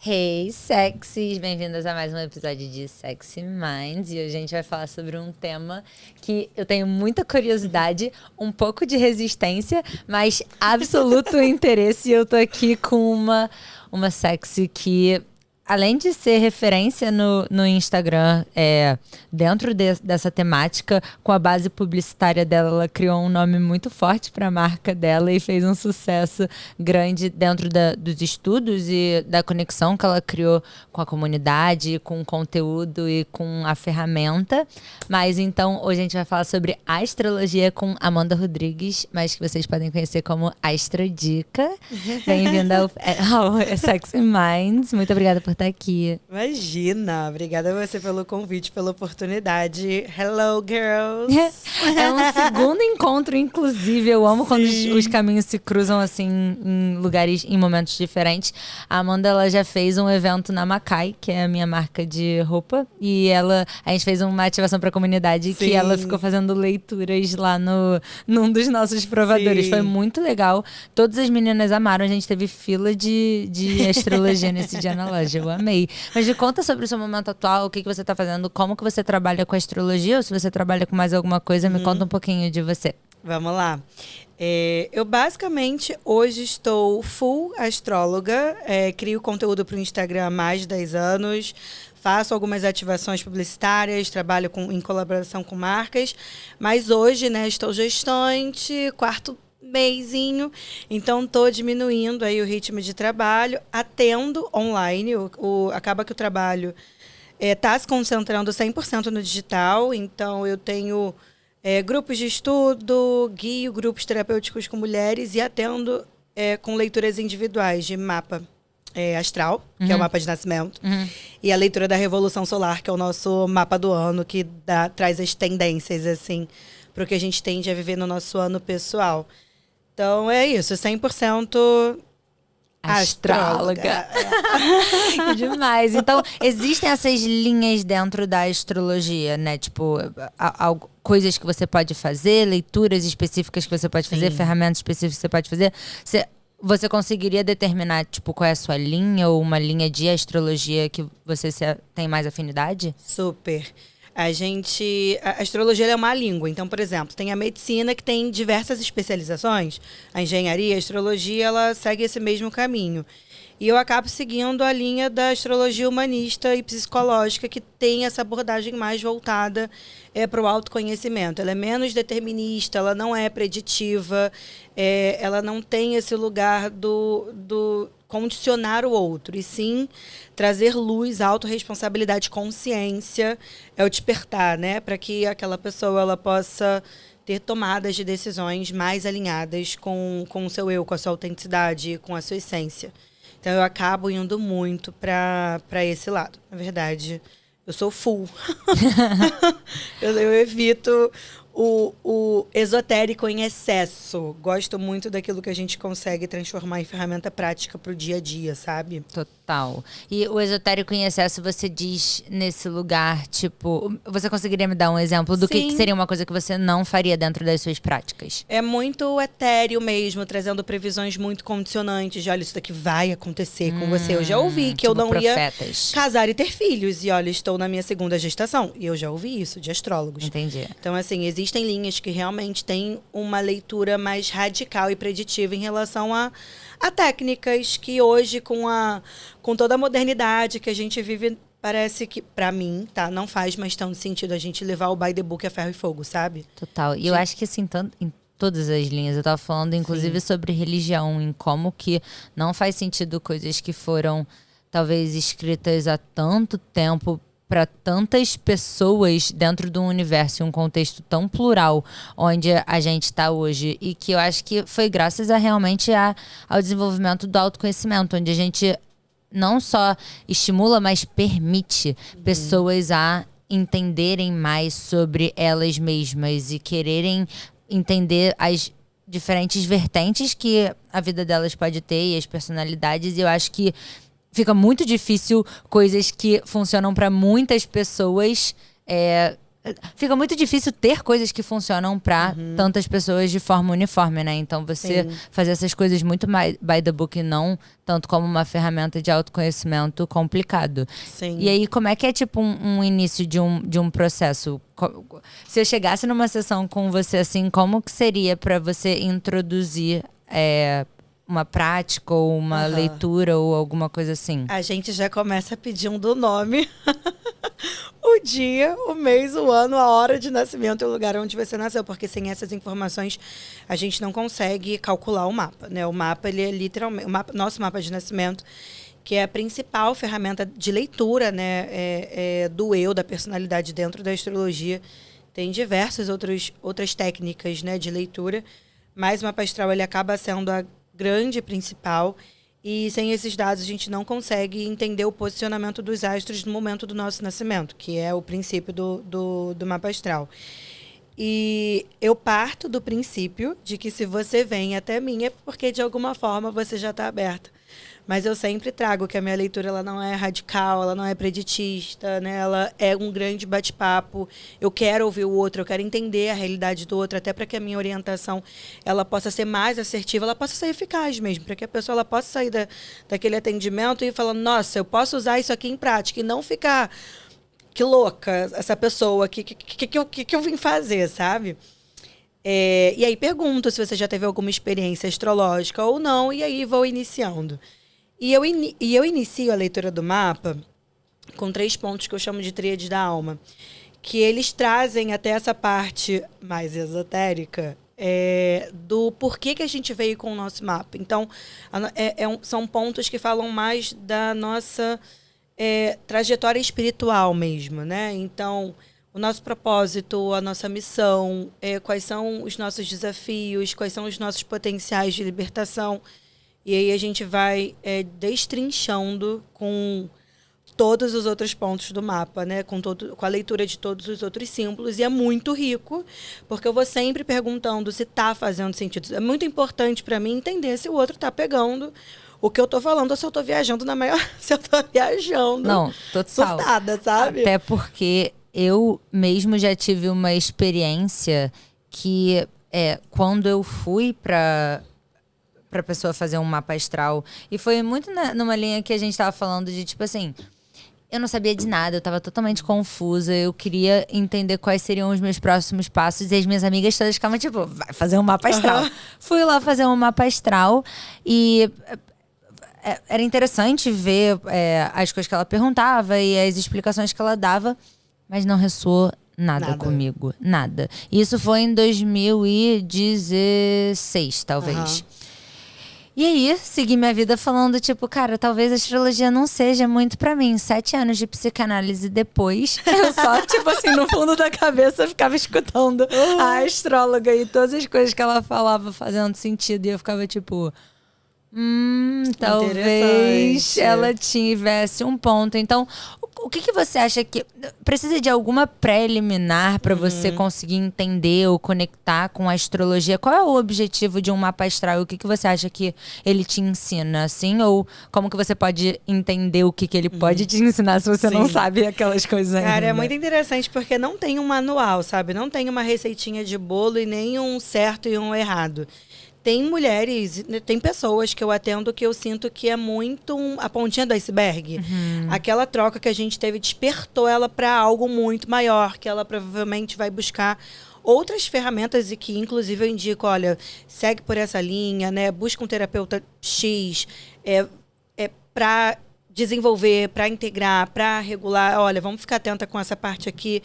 Hey, sexys! Bem-vindas a mais um episódio de Sexy Minds. E hoje a gente vai falar sobre um tema que eu tenho muita curiosidade, um pouco de resistência, mas absoluto interesse. E eu tô aqui com uma sexy que, além de ser referência no Instagram, dentro dessa temática, com a base publicitária dela, ela criou um nome muito forte para a marca dela e fez um sucesso grande dentro dos estudos e da conexão que ela criou com a comunidade, com o conteúdo e com a ferramenta. Mas então, hoje a gente vai falar sobre astrologia com Amanda Rodrigues, mas que vocês podem conhecer como Astrodica. Bem-vinda ao Sexy Minds. Muito obrigada por estar aqui. Imagina! Obrigada a você pelo convite, pela oportunidade. Hello, girls! É um segundo encontro, inclusive. Eu amo quando os caminhos se cruzam assim em lugares, em momentos diferentes. A Amanda, ela já fez um evento na Macai, que é a minha marca de roupa. E a gente fez uma ativação para a comunidade. Sim. Que ela ficou fazendo leituras lá num dos nossos provadores. Sim. Foi muito legal. Todas as meninas amaram. A gente teve fila de astrologia nesse dia na loja. Eu amei. Mas me conta sobre o seu momento atual, o que você tá fazendo, como que você trabalha com astrologia, ou se você trabalha com mais alguma coisa, me conta um pouquinho de você. Vamos lá. Eu basicamente hoje estou full astróloga, crio conteúdo para o Instagram há mais de 10 anos, faço algumas ativações publicitárias, trabalho em colaboração com marcas, mas hoje, né, estou gestante, quarto meizinho, então estou diminuindo aí o ritmo de trabalho, atendo online, acaba que o trabalho está se concentrando 100% no digital, então eu tenho grupos de estudo, guio grupos terapêuticos com mulheres e atendo com leituras individuais de mapa astral, que é o mapa de nascimento, e a leitura da Revolução Solar, que é o nosso mapa do ano, que traz as tendências assim, para o que a gente tende a viver no nosso ano pessoal. Então, é isso, 100% astróloga. Que demais. Então, existem essas linhas dentro da astrologia, né? Tipo, coisas que você pode fazer, leituras específicas que você pode fazer, ferramentas específicas que você pode fazer. Você conseguiria determinar, tipo, qual é a sua linha ou uma linha de astrologia que você tem mais afinidade? Super. A astrologia é uma língua. Então, por exemplo, tem a medicina que tem diversas especializações. A engenharia, a astrologia, ela segue esse mesmo caminho. E eu acabo seguindo a linha da astrologia humanista e psicológica, que tem essa abordagem mais voltada para o autoconhecimento. Ela é menos determinista, ela não é preditiva, ela não tem esse lugar do condicionar o outro, e sim trazer luz, autorresponsabilidade, consciência, o despertar, né? Para que aquela pessoa ela possa ter tomadas de decisões mais alinhadas com o seu eu, com a sua autenticidade, com a sua essência. Então, eu acabo indo muito para esse lado. Na verdade, eu sou full. eu evito o esotérico em excesso. Gosto muito daquilo que a gente consegue transformar em ferramenta prática para o dia a dia, sabe? Total. E o esotérico em excesso, você diz nesse lugar, tipo... Você conseguiria me dar um exemplo do que seria uma coisa que você não faria dentro das suas práticas? É muito etéreo mesmo, trazendo previsões muito condicionantes. De, olha, isso daqui vai acontecer com você. Eu já ouvi que eu não profetas. Ia casar e ter filhos. E olha, estou na minha segunda gestação. E eu já ouvi isso de astrólogos. Entendi. Então, assim, existem linhas que realmente têm uma leitura mais radical e preditiva em relação a técnicas que hoje, com toda a modernidade que a gente vive, parece que, pra mim, tá, não faz mais tanto sentido a gente levar o by the book a ferro e fogo, sabe? Total. E eu acho que, assim, em todas as linhas, eu tava falando, inclusive, sobre religião, em como que não faz sentido coisas que foram, talvez, escritas há tanto tempo para tantas pessoas dentro de um universo, um contexto tão plural onde a gente está hoje, e que eu acho que foi graças realmente ao desenvolvimento do autoconhecimento, onde a gente não só estimula, mas permite pessoas a entenderem mais sobre elas mesmas e quererem entender as diferentes vertentes que a vida delas pode ter e as personalidades. E eu acho que fica muito difícil coisas que funcionam para muitas pessoas Fica muito difícil ter coisas que funcionam pra tantas pessoas de forma uniforme, né? Então você fazer essas coisas muito by the book e não tanto como uma ferramenta de autoconhecimento complicado. Sim. E aí, como é que é tipo um início de um processo? Se eu chegasse numa sessão com você assim, como que seria pra você introduzir uma prática ou uma leitura ou alguma coisa assim? A gente já começa pedindo o nome, o dia, o mês, o ano, a hora de nascimento e o lugar onde você nasceu, porque sem essas informações a gente não consegue calcular o mapa, né? O mapa, ele é literalmente nosso mapa de nascimento, que é a principal ferramenta de leitura, né, do eu, da personalidade dentro da astrologia. Tem diversas outras técnicas, né, de leitura, mas o mapa astral ele acaba sendo a grande principal, e sem esses dados a gente não consegue entender o posicionamento dos astros no momento do nosso nascimento, que é o princípio do mapa astral. E eu parto do princípio de que se você vem até mim é porque de alguma forma você já está aberta. Mas eu sempre trago que a minha leitura ela não é radical, ela não é preditista, né? Ela é um grande bate-papo. Eu quero ouvir o outro, eu quero entender a realidade do outro, até para que a minha orientação ela possa ser mais assertiva, ela possa ser eficaz mesmo, para que a pessoa ela possa sair daquele atendimento e falar, nossa, eu posso usar isso aqui em prática e não ficar, que louca essa pessoa, que eu vim fazer, sabe? E aí pergunto se você já teve alguma experiência astrológica ou não, e aí vou iniciando. E eu inicio a leitura do mapa com 3 pontos que eu chamo de tríade da alma, que eles trazem até essa parte mais esotérica do porquê que a gente veio com o nosso mapa. Então, são pontos que falam mais da nossa trajetória espiritual mesmo, né? Então, o nosso propósito, a nossa missão, quais são os nossos desafios, quais são os nossos potenciais de libertação. E aí a gente vai destrinchando com todos os outros pontos do mapa, né? Com a leitura de todos os outros símbolos. E é muito rico, porque eu vou sempre perguntando se está fazendo sentido. É muito importante para mim entender se o outro está pegando o que eu tô falando ou se eu tô viajando se eu tô viajando. Não, total. Surtada, sabe? Até porque eu mesmo já tive uma experiência que quando eu fui pra pessoa fazer um mapa astral, e foi muito numa linha que a gente tava falando de tipo assim, eu não sabia de nada, eu tava totalmente confusa, eu queria entender quais seriam os meus próximos passos, e as minhas amigas todas ficavam tipo, vai fazer um mapa astral. Fui lá fazer um mapa astral e era interessante ver as coisas que ela perguntava e as explicações que ela dava, mas não ressoou nada comigo. Nada. Isso foi em 2016, talvez. E aí, segui minha vida falando, tipo, cara, talvez a astrologia não seja muito pra mim. 7 anos de psicanálise depois, eu só, tipo assim, no fundo da cabeça, ficava escutando a astróloga e todas as coisas que ela falava fazendo sentido. E eu ficava, tipo, talvez ela tivesse um ponto. Então, o que você acha que precisa de alguma pré-eliminar para você conseguir entender ou conectar com a astrologia? Qual é o objetivo de um mapa astral? O que você acha que ele te ensina, assim? Ou como que você pode entender o que ele pode te ensinar se você não sabe aquelas coisas ainda? Cara, é muito interessante porque não tem um manual, sabe? Não tem uma receitinha de bolo e nem um certo e um errado. Tem mulheres, tem pessoas que eu atendo que eu sinto que é muito a pontinha do iceberg. Aquela troca que a gente teve despertou ela para algo muito maior, que ela provavelmente vai buscar outras ferramentas e que, inclusive, eu indico, olha, segue por essa linha, né? Busca um terapeuta X para desenvolver, para integrar, para regular. Olha, vamos ficar atenta com essa parte aqui.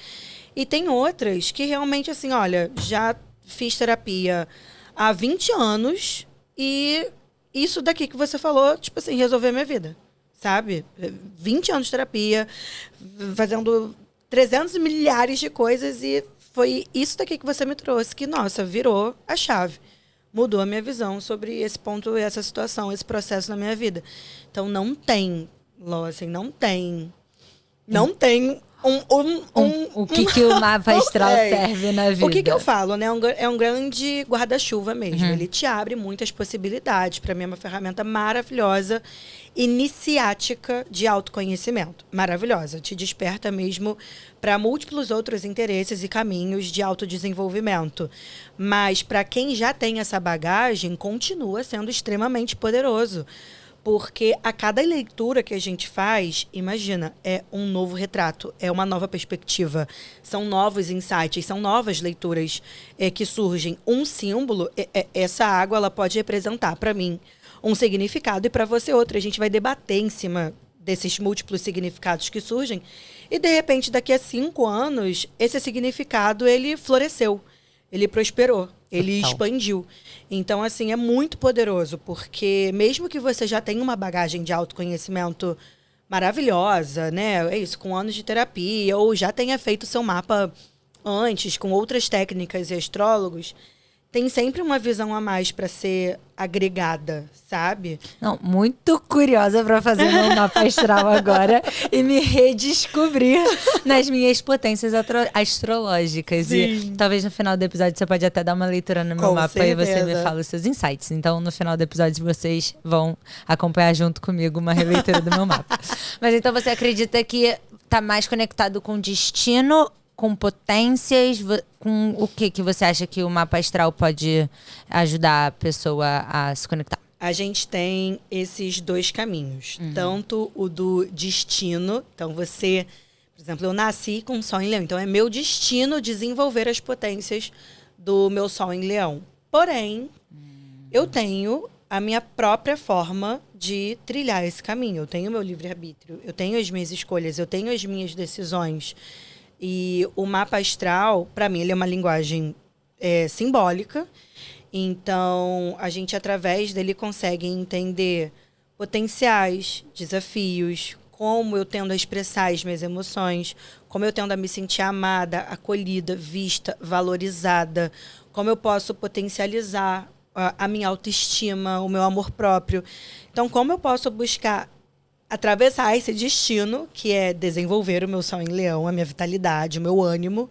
E tem outras que realmente, assim, olha, já fiz terapia há 20 anos e isso daqui que você falou, tipo assim, resolveu a minha vida, sabe? 20 anos de terapia, fazendo 300 milhares de coisas e foi isso daqui que você me trouxe que, nossa, virou a chave. Mudou a minha visão sobre esse ponto, essa situação, esse processo na minha vida. Então, não tem, Ló, assim, não tem o que o mapa astral serve na vida? O que eu falo, né? É um grande guarda-chuva mesmo. Ele te abre muitas possibilidades. Para mim é uma ferramenta maravilhosa. iniciática de autoconhecimento. Maravilhosa. Te desperta mesmo para múltiplos outros interesses e caminhos de autodesenvolvimento. Mas para quem já tem essa bagagem, continua sendo extremamente poderoso. Porque a cada leitura que a gente faz, imagina, é um novo retrato, é uma nova perspectiva, são novos insights, são novas leituras que surgem. Um símbolo, essa água, ela pode representar para mim um significado e para você outro. A gente vai debater em cima desses múltiplos significados que surgem e, de repente, daqui a 5 anos, esse significado, ele floresceu, ele prosperou, ele expandiu. Então, assim, é muito poderoso, porque mesmo que você já tenha uma bagagem de autoconhecimento maravilhosa, né? É isso, com anos de terapia, ou já tenha feito seu mapa antes, com outras técnicas e astrólogos, tem sempre uma visão a mais para ser agregada, sabe? Não, muito curiosa para fazer meu mapa astral agora e me redescobrir nas minhas potências astrológicas. Sim. E talvez no final do episódio você pode até dar uma leitura no meu Com mapa certeza. e você me fala os seus insights. Então, no final do episódio, vocês vão acompanhar junto comigo uma releitura do meu mapa. Mas então você acredita que tá mais conectado com destino, com potências, com o que você acha que o mapa astral pode ajudar a pessoa a se conectar? A gente tem esses 2 caminhos. Tanto o do destino, então você, por exemplo, eu nasci com Sol em Leão, então é meu destino desenvolver as potências do meu Sol em Leão. Porém, eu tenho a minha própria forma de trilhar esse caminho. Eu tenho meu livre-arbítrio, eu tenho as minhas escolhas, eu tenho as minhas decisões. E o mapa astral, para mim, ele é uma linguagem simbólica. Então, a gente, através dele, consegue entender potenciais, desafios, como eu tendo a expressar as minhas emoções, como eu tendo a me sentir amada, acolhida, vista, valorizada, como eu posso potencializar a minha autoestima, o meu amor próprio. Então, como eu posso buscar atravessar esse destino, que é desenvolver o meu Sol em Leão, a minha vitalidade, o meu ânimo,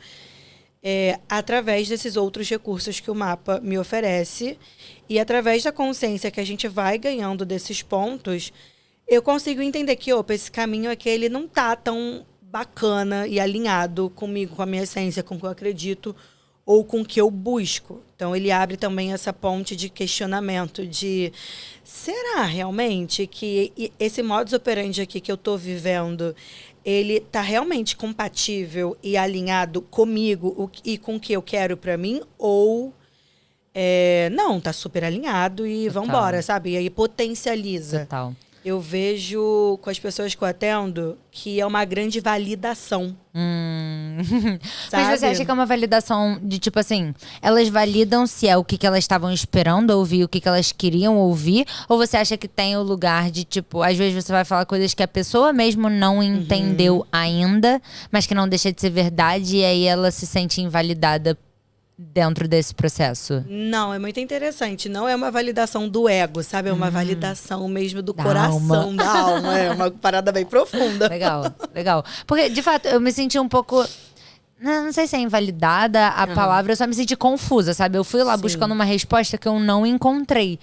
através desses outros recursos que o mapa me oferece. E através da consciência que a gente vai ganhando desses pontos, eu consigo entender que, esse caminho aqui, ele não tá tão bacana e alinhado comigo, com a minha essência, com o que eu acredito, ou com o que eu busco. Então, ele abre também essa ponte de questionamento de: será realmente que esse modus operandi aqui que eu estou vivendo, ele está realmente compatível e alinhado comigo e com o que eu quero para mim? Ou não, está super alinhado e vamos embora, sabe? E aí potencializa. Total. Eu vejo com as pessoas que eu atendo que é uma grande validação. Mas você acha que é uma validação de tipo assim, elas validam se é o que elas estavam esperando ouvir, o que elas queriam ouvir? Ou você acha que tem o lugar de tipo, às vezes você vai falar coisas que a pessoa mesmo não entendeu ainda, mas que não deixa de ser verdade e aí ela se sente invalidada dentro desse processo? Não, é muito interessante. Não é uma validação do ego, sabe? É uma validação mesmo do Da coração, alma. da alma. É uma parada bem profunda. Legal, legal. Porque, de fato, eu me senti um pouco... Não sei se é invalidada a palavra, eu só me senti confusa, sabe? Eu fui lá buscando uma resposta que eu não encontrei.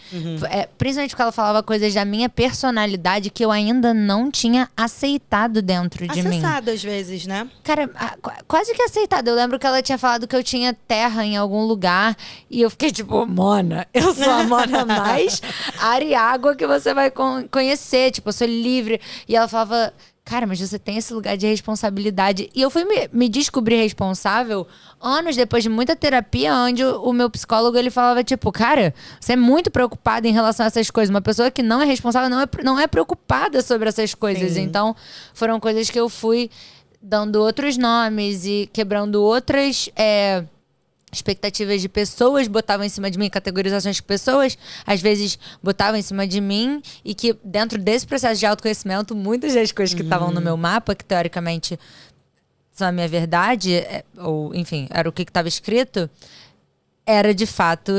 Principalmente porque ela falava coisas da minha personalidade que eu ainda não tinha aceitado dentro de mim. Acessado às vezes, né? Cara, quase que aceitado. Eu lembro que ela tinha falado que eu tinha terra em algum lugar. E eu fiquei tipo, Mona, eu sou a Mona mais ar e água que você vai conhecer. Tipo, eu sou livre. E ela falava... Cara, mas você tem esse lugar de responsabilidade. E eu fui me descobrir responsável anos depois de muita terapia, onde o meu psicólogo, ele falava tipo, cara, você é muito preocupada em relação a essas coisas. Uma pessoa que não é responsável não é preocupada sobre essas coisas. Sim. Então, foram coisas que eu fui dando outros nomes e quebrando outras... expectativas de pessoas botavam em cima de mim, categorizações que pessoas às vezes botavam em cima de mim, e que dentro desse processo de autoconhecimento, muitas das coisas que estavam no meu mapa, que teoricamente são a minha verdade, ou enfim, era o que estava escrito, era de fato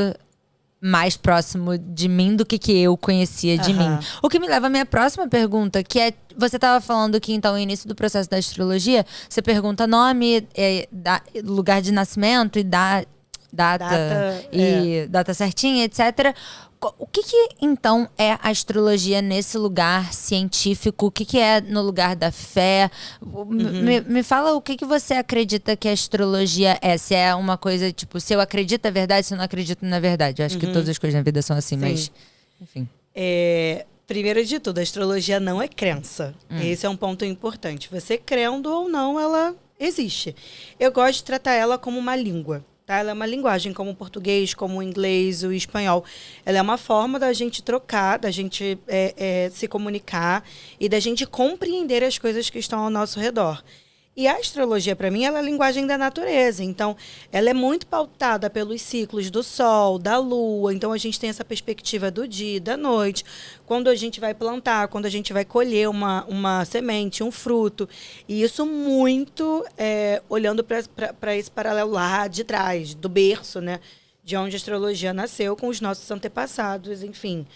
mais próximo de mim do que eu conhecia de mim. O que me leva à minha próxima pergunta, que é, você estava falando que então no início do processo da astrologia, você pergunta nome, lugar de nascimento e data e data certinha, etc. O que então é a astrologia nesse lugar científico? O que é no lugar da fé? Me fala o que você acredita que a astrologia é. Se é uma coisa, tipo, se eu acredito é verdade, se eu não acredito não é verdade. Eu acho que todas as coisas na vida são assim, mas... Enfim. Primeiro de tudo, a astrologia não é crença. Esse é um ponto importante. Você crendo ou não, ela existe. Eu gosto de tratar ela como uma língua. Tá? Ela é uma linguagem como o português, como o inglês, o espanhol. Ela é uma forma da gente trocar, da gente se comunicar e da gente compreender as coisas que estão ao nosso redor. E a astrologia, para mim, ela é a linguagem da natureza. Então, ela é muito pautada pelos ciclos do Sol, da Lua. Então, a gente tem essa perspectiva do dia e da noite. Quando a gente vai plantar, quando a gente vai colher uma semente, um fruto. E isso muito olhando para esse paralelo lá de trás, do berço, né? De onde a astrologia nasceu com os nossos antepassados, enfim.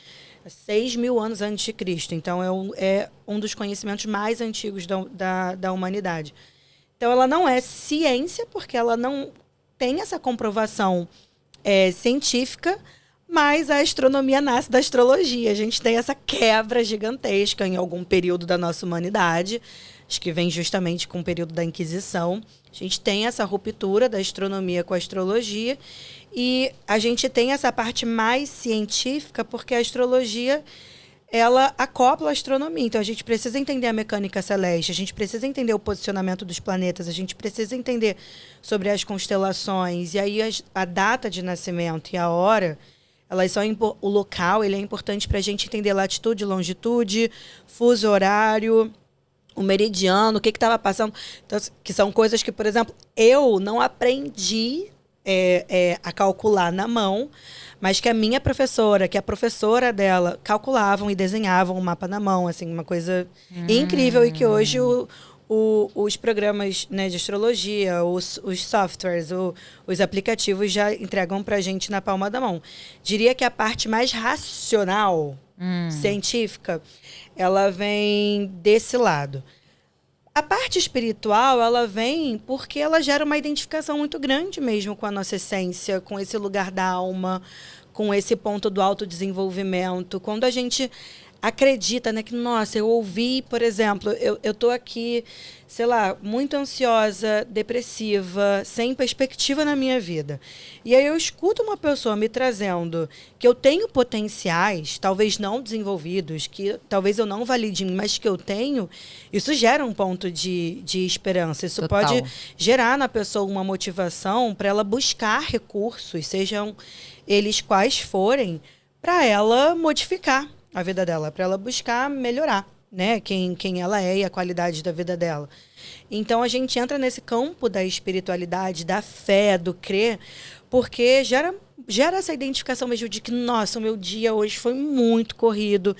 6.000 anos antes de Cristo. Então, é um dos conhecimentos mais antigos da humanidade. Então, ela não é ciência, porque ela não tem essa comprovação científica, mas a astronomia nasce da astrologia. A gente tem essa quebra gigantesca em algum período da nossa humanidade, acho que vem justamente com o período da Inquisição. A gente tem essa ruptura da astronomia com a astrologia e a gente tem essa parte mais científica porque a astrologia, ela acopla a astronomia. Então, a gente precisa entender a mecânica celeste, a gente precisa entender o posicionamento dos planetas, a gente precisa entender sobre as constelações. E aí, a data de nascimento e a hora, elas são o local, ele é importante para a gente entender latitude, longitude, fuso horário, o meridiano, o que estava passando. Então, que são coisas que, por exemplo, eu não aprendi a calcular na mão, mas que a minha professora, que a professora dela, calculavam e desenhavam o mapa na mão, assim, uma coisa incrível. E que hoje os programas, né, de astrologia, os softwares, os aplicativos já entregam para a gente na palma da mão. Diria que a parte mais racional, científica, ela vem desse lado. A parte espiritual, ela vem porque ela gera uma identificação muito grande mesmo com a nossa essência, com esse lugar da alma, com esse ponto do autodesenvolvimento. Quando a gente acredita, né, que, nossa, eu ouvi, por exemplo, eu tô aqui, sei lá, muito ansiosa, depressiva, sem perspectiva na minha vida. E aí eu escuto uma pessoa me trazendo que eu tenho potenciais, talvez não desenvolvidos, que talvez eu não valide em mim, mas que eu tenho, isso gera um ponto de esperança. Isso Total. pode gerar na pessoa uma motivação para ela buscar recursos, sejam eles quais forem, para ela modificar a vida dela, para ela buscar melhorar, né, quem ela é e a qualidade da vida dela. Então, a gente entra nesse campo da espiritualidade, da fé, do crer, porque gera essa identificação mesmo de que, nossa, o meu dia hoje foi muito corrido.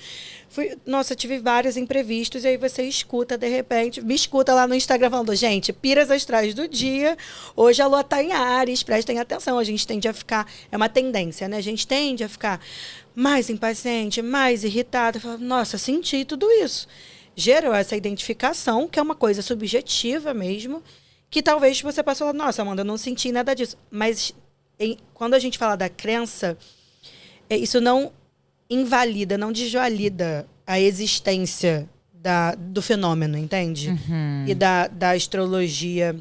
Nossa, tive vários imprevistos, e aí você escuta, de repente, me escuta lá no Instagram falando, gente, piras astrais do dia, hoje a lua está em Áries, prestem atenção, a gente tende a ficar, é uma tendência, né? A gente tende a ficar mais impaciente, mais irritada, fala, nossa, senti tudo isso. Gerou essa identificação, que é uma coisa subjetiva mesmo, que talvez você passou, nossa, Amanda, eu não senti nada disso. Mas quando a gente fala da crença, isso não invalida, não desvalida a existência do fenômeno, entende? E da astrologia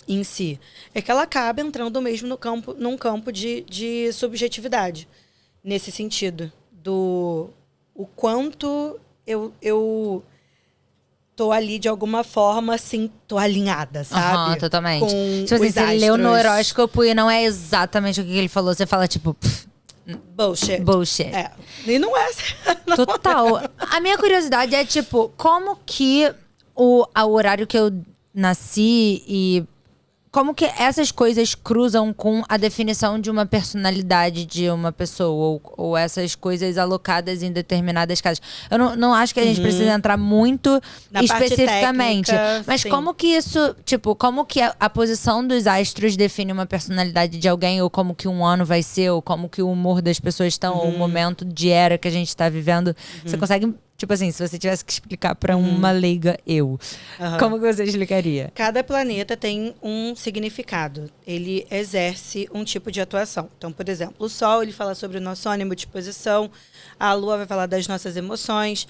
em si. É que ela acaba entrando mesmo num campo de subjetividade, nesse sentido, o quanto eu tô ali de alguma forma, assim, tô alinhada, sabe? Totalmente. Com tipo assim, os você leu no astros. horóscopo e não é exatamente o que ele falou, você fala tipo, Bullshit. bullshit. E não é. Total. A minha curiosidade é, tipo, como que o horário que eu nasci e como que essas coisas cruzam com a definição de uma personalidade de uma pessoa, ou essas coisas alocadas em determinadas casas. Eu não acho que a gente precisa entrar muito Na parte especificamente. técnica, mas sim. como que isso, tipo, como que a posição dos astros define uma personalidade de alguém, ou como que um ano vai ser, ou como que o humor das pessoas estão, ou o momento de era que a gente está vivendo. Você consegue Tipo assim, se você tivesse que explicar pra uma leiga como que você explicaria? Cada planeta tem um significado. Ele exerce um tipo de atuação. Então, por exemplo, o Sol, ele fala sobre o nosso ânimo, disposição. A Lua vai falar das nossas emoções.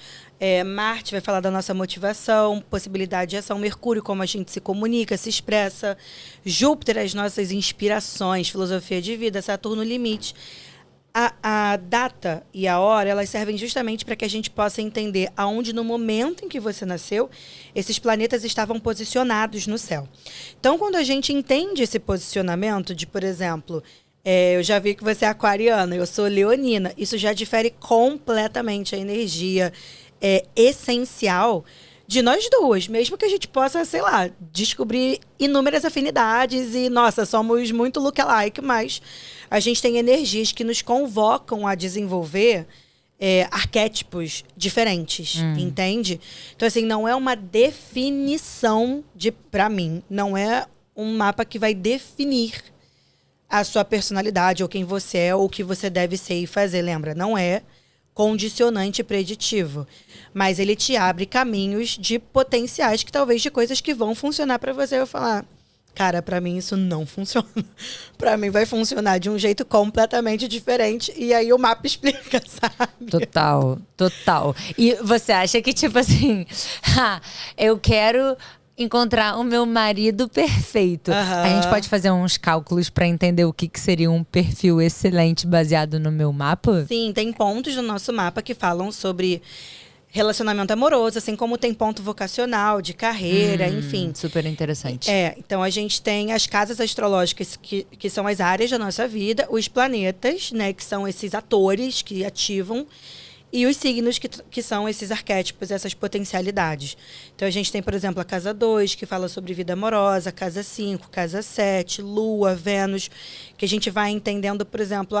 Marte vai falar da nossa motivação, possibilidade de ação. Mercúrio, como a gente se comunica, se expressa. Júpiter, as nossas inspirações, filosofia de vida. Saturno, limite. A data e a hora, elas servem justamente para que a gente possa entender aonde, no momento em que você nasceu, esses planetas estavam posicionados no céu. Então, quando a gente entende esse posicionamento de, por exemplo, eu já vi que você é aquariana, eu sou leonina, isso já difere completamente a energia essencial de nós duas, mesmo que a gente possa, sei lá, descobrir inúmeras afinidades e, nossa, somos muito look-alike, mas a gente tem energias que nos convocam a desenvolver arquétipos diferentes, entende? Então, assim, não é uma definição pra mim, não é um mapa que vai definir a sua personalidade, ou quem você é, ou o que você deve ser e fazer, lembra? Não é condicionante preditivo, mas ele te abre caminhos de potenciais que talvez de coisas que vão funcionar para você. Eu vou falar, cara, para mim isso não funciona. Para mim vai funcionar de um jeito completamente diferente e aí o mapa explica, sabe? Total. E você acha que tipo assim, eu quero encontrar o meu marido perfeito. A gente pode fazer uns cálculos para entender o que seria um perfil excelente baseado no meu mapa? Sim, tem pontos no nosso mapa que falam sobre relacionamento amoroso, assim como tem ponto vocacional, de carreira, enfim. Super interessante. Então a gente tem as casas astrológicas que são as áreas da nossa vida, os planetas, né, que são esses atores que ativam, e os signos que são esses arquétipos, essas potencialidades. Então, a gente tem, por exemplo, a casa 2, que fala sobre vida amorosa, casa 5, casa 7, Lua, Vênus, que a gente vai entendendo, por exemplo,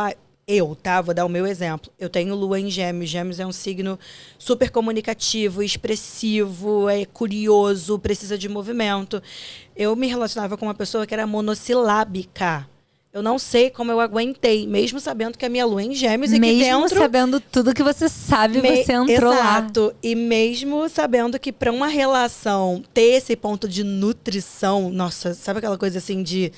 vou dar o meu exemplo. Eu tenho Lua em Gêmeos. Gêmeos é um signo super comunicativo, expressivo, curioso, precisa de movimento. Eu me relacionava com uma pessoa que era monossilábica. Eu não sei como eu aguentei, mesmo sabendo que a minha lua é em Gêmeos e que dentro... Mesmo sabendo tudo que você sabe, você entrou lá. Exato. E mesmo sabendo que para uma relação ter esse ponto de nutrição, nossa, sabe aquela coisa assim de...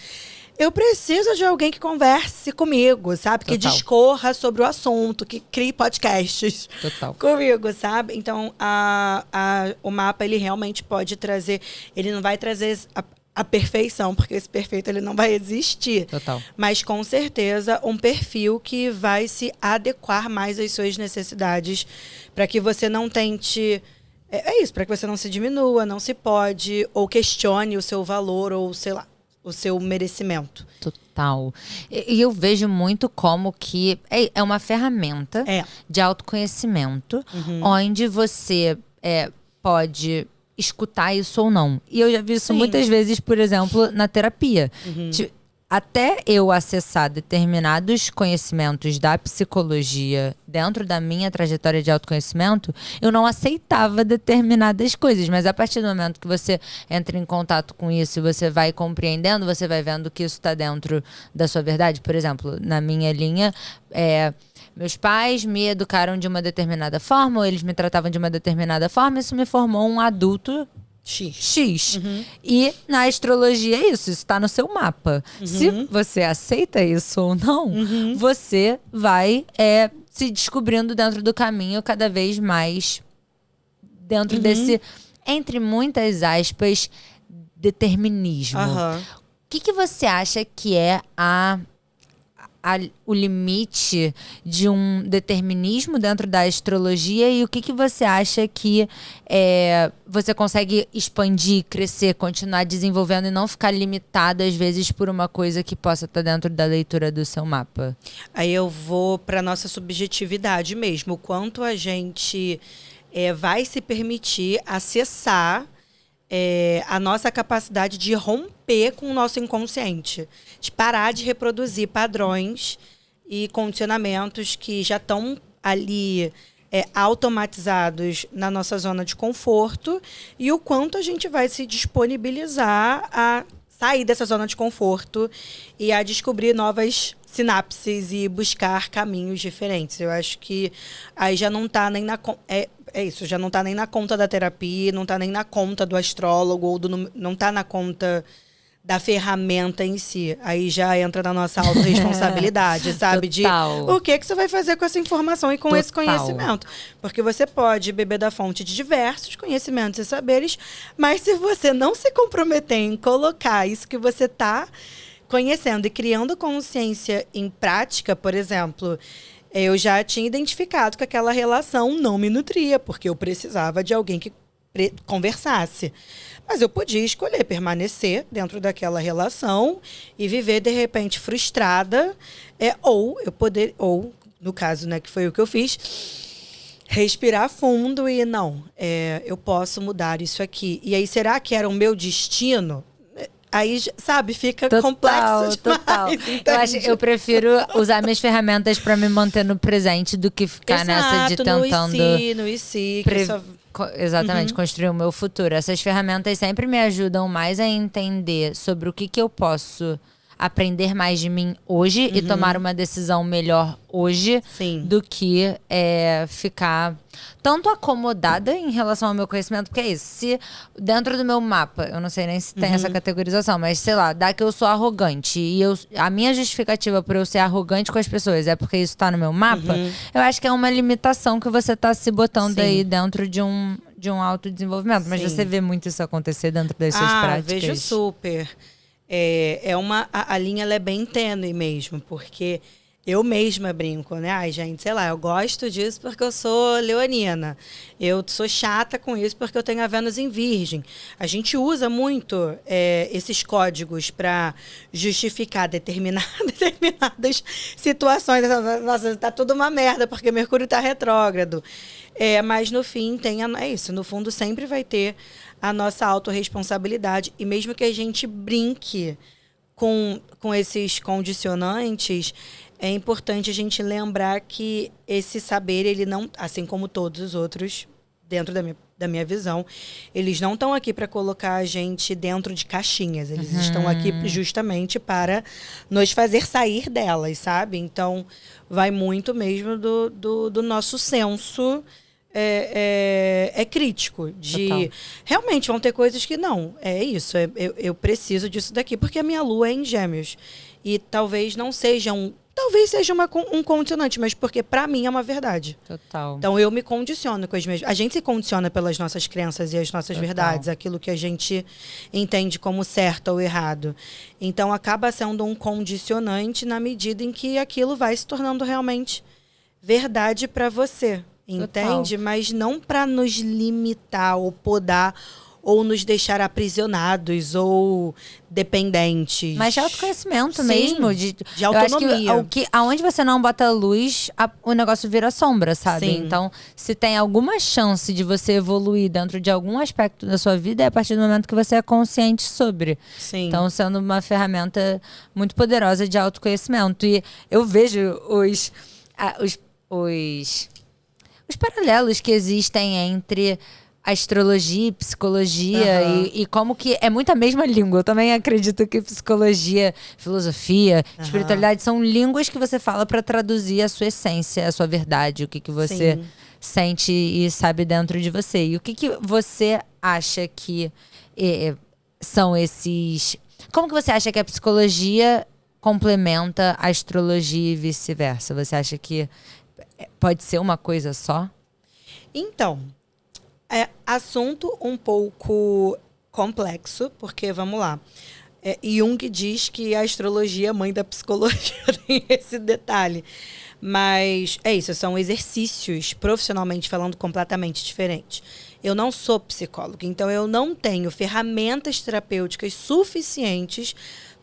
Eu preciso de alguém que converse comigo, sabe? Que discorra sobre o assunto, que crie podcasts comigo, sabe? Então, o mapa, ele realmente pode trazer... Ele não vai trazer a perfeição, porque esse perfeito ele não vai existir. Mas, com certeza, um perfil que vai se adequar mais às suas necessidades, para que você não tente... isso, para que você não se diminua, não se pode, ou questione o seu valor, ou, sei lá, o seu merecimento. E eu vejo muito como que é uma ferramenta de autoconhecimento, onde você pode escutar isso ou não. E eu já vi isso muitas vezes, por exemplo, na terapia. Até eu acessar determinados conhecimentos da psicologia dentro da minha trajetória de autoconhecimento, eu não aceitava determinadas coisas. Mas a partir do momento que você entra em contato com isso e você vai compreendendo, você vai vendo que isso está dentro da sua verdade. Por exemplo, na minha linha, meus pais me educaram de uma determinada forma, ou eles me tratavam de uma determinada forma, isso me formou um adulto X. E na astrologia é isso está no seu mapa. Se você aceita isso ou não, você vai se descobrindo dentro do caminho cada vez mais dentro desse, entre muitas aspas, determinismo. O que você acha que é o limite de um determinismo dentro da astrologia e o que você acha que você consegue expandir, crescer, continuar desenvolvendo e não ficar limitado às vezes por uma coisa que possa estar dentro da leitura do seu mapa? Aí eu vou para nossa subjetividade mesmo, o quanto a gente vai se permitir acessar a nossa capacidade de romper com o nosso inconsciente, de parar de reproduzir padrões e condicionamentos que já estão ali automatizados na nossa zona de conforto e o quanto a gente vai se disponibilizar a sair dessa zona de conforto e a descobrir novas sinapses e buscar caminhos diferentes. Eu acho que aí já não está nem é isso, já não tá nem na conta da terapia, não tá nem na conta do astrólogo, ou não tá na conta da ferramenta em si. Aí já entra na nossa autorresponsabilidade, sabe? Total. De o que você vai fazer com essa informação e com esse conhecimento. Porque você pode beber da fonte de diversos conhecimentos e saberes, mas se você não se comprometer em colocar isso que você está conhecendo e criando consciência em prática, por exemplo, eu já tinha identificado que aquela relação não me nutria, porque eu precisava de alguém que conversasse. Mas eu podia escolher permanecer dentro daquela relação e viver, de repente, frustrada. Ou no caso, né, que foi o que eu fiz, respirar fundo e não, eu posso mudar isso aqui. E aí, será que era o meu destino? Aí, sabe, fica complexo demais. Total. Eu prefiro usar minhas ferramentas para me manter no presente do que ficar nessa de tentando... no e se, Exatamente, construir o meu futuro. Essas ferramentas sempre me ajudam mais a entender sobre o que eu posso aprender mais de mim hoje e tomar uma decisão melhor hoje. Sim. Do que ficar tanto acomodada em relação ao meu conhecimento, porque é isso, se dentro do meu mapa, eu não sei nem se tem essa categorização, mas sei lá, dá que eu sou arrogante e a minha justificativa por eu ser arrogante com as pessoas é porque isso tá no meu mapa, eu acho que é uma limitação que você tá se botando aí dentro de um autodesenvolvimento, mas você vê muito isso acontecer dentro das suas práticas. Vejo super. A linha ela é bem tênue mesmo, porque eu mesma brinco, né? Ai, gente, sei lá, eu gosto disso porque eu sou leonina. Eu sou chata com isso porque eu tenho a Vênus em Virgem. A gente usa muito esses códigos para justificar determinadas situações. Nossa, tá tudo uma merda porque Mercúrio tá retrógrado. Mas no fim é isso. No fundo sempre vai ter a nossa autorresponsabilidade. E mesmo que a gente brinque com esses condicionantes, é importante a gente lembrar que esse saber, ele não, assim como todos os outros, dentro da minha visão, eles não estão aqui para colocar a gente dentro de caixinhas. Eles estão aqui justamente para nos fazer sair delas, sabe? Então, vai muito mesmo do nosso senso crítico. Total. Realmente, vão ter coisas que não. É isso, eu preciso disso daqui, porque a minha lua é em Gêmeos. E talvez não seja Talvez seja um condicionante, mas porque pra mim é uma verdade. Total. Então eu me condiciono com as mesmas... A gente se condiciona pelas nossas crenças e as nossas verdades, aquilo que a gente entende como certo ou errado. Então acaba sendo um condicionante na medida em que aquilo vai se tornando realmente verdade pra você. Entende? Total. Mas não pra nos limitar ou podar ou nos deixar aprisionados ou dependentes. Mas de autoconhecimento mesmo. De autonomia. Eu acho que aonde você não bota luz, o negócio vira sombra, sabe? Sim. Então, se tem alguma chance de você evoluir dentro de algum aspecto da sua vida, é a partir do momento que você é consciente sobre. Sim. Então, sendo uma ferramenta muito poderosa de autoconhecimento. E eu vejo os paralelos que existem entre astrologia e psicologia e como que é muito a mesma língua. Eu também acredito que psicologia, filosofia, espiritualidade são línguas que você fala para traduzir a sua essência, a sua verdade, o que você sente e sabe dentro de você. E o que você acha que são esses... Como que você acha que a psicologia complementa a astrologia e vice-versa? Você acha que pode ser uma coisa só? Então, assunto um pouco complexo, porque, vamos lá, Jung diz que a astrologia é mãe da psicologia, tem esse detalhe. Mas é isso, são exercícios, profissionalmente falando, completamente diferentes. Eu não sou psicóloga, então eu não tenho ferramentas terapêuticas suficientes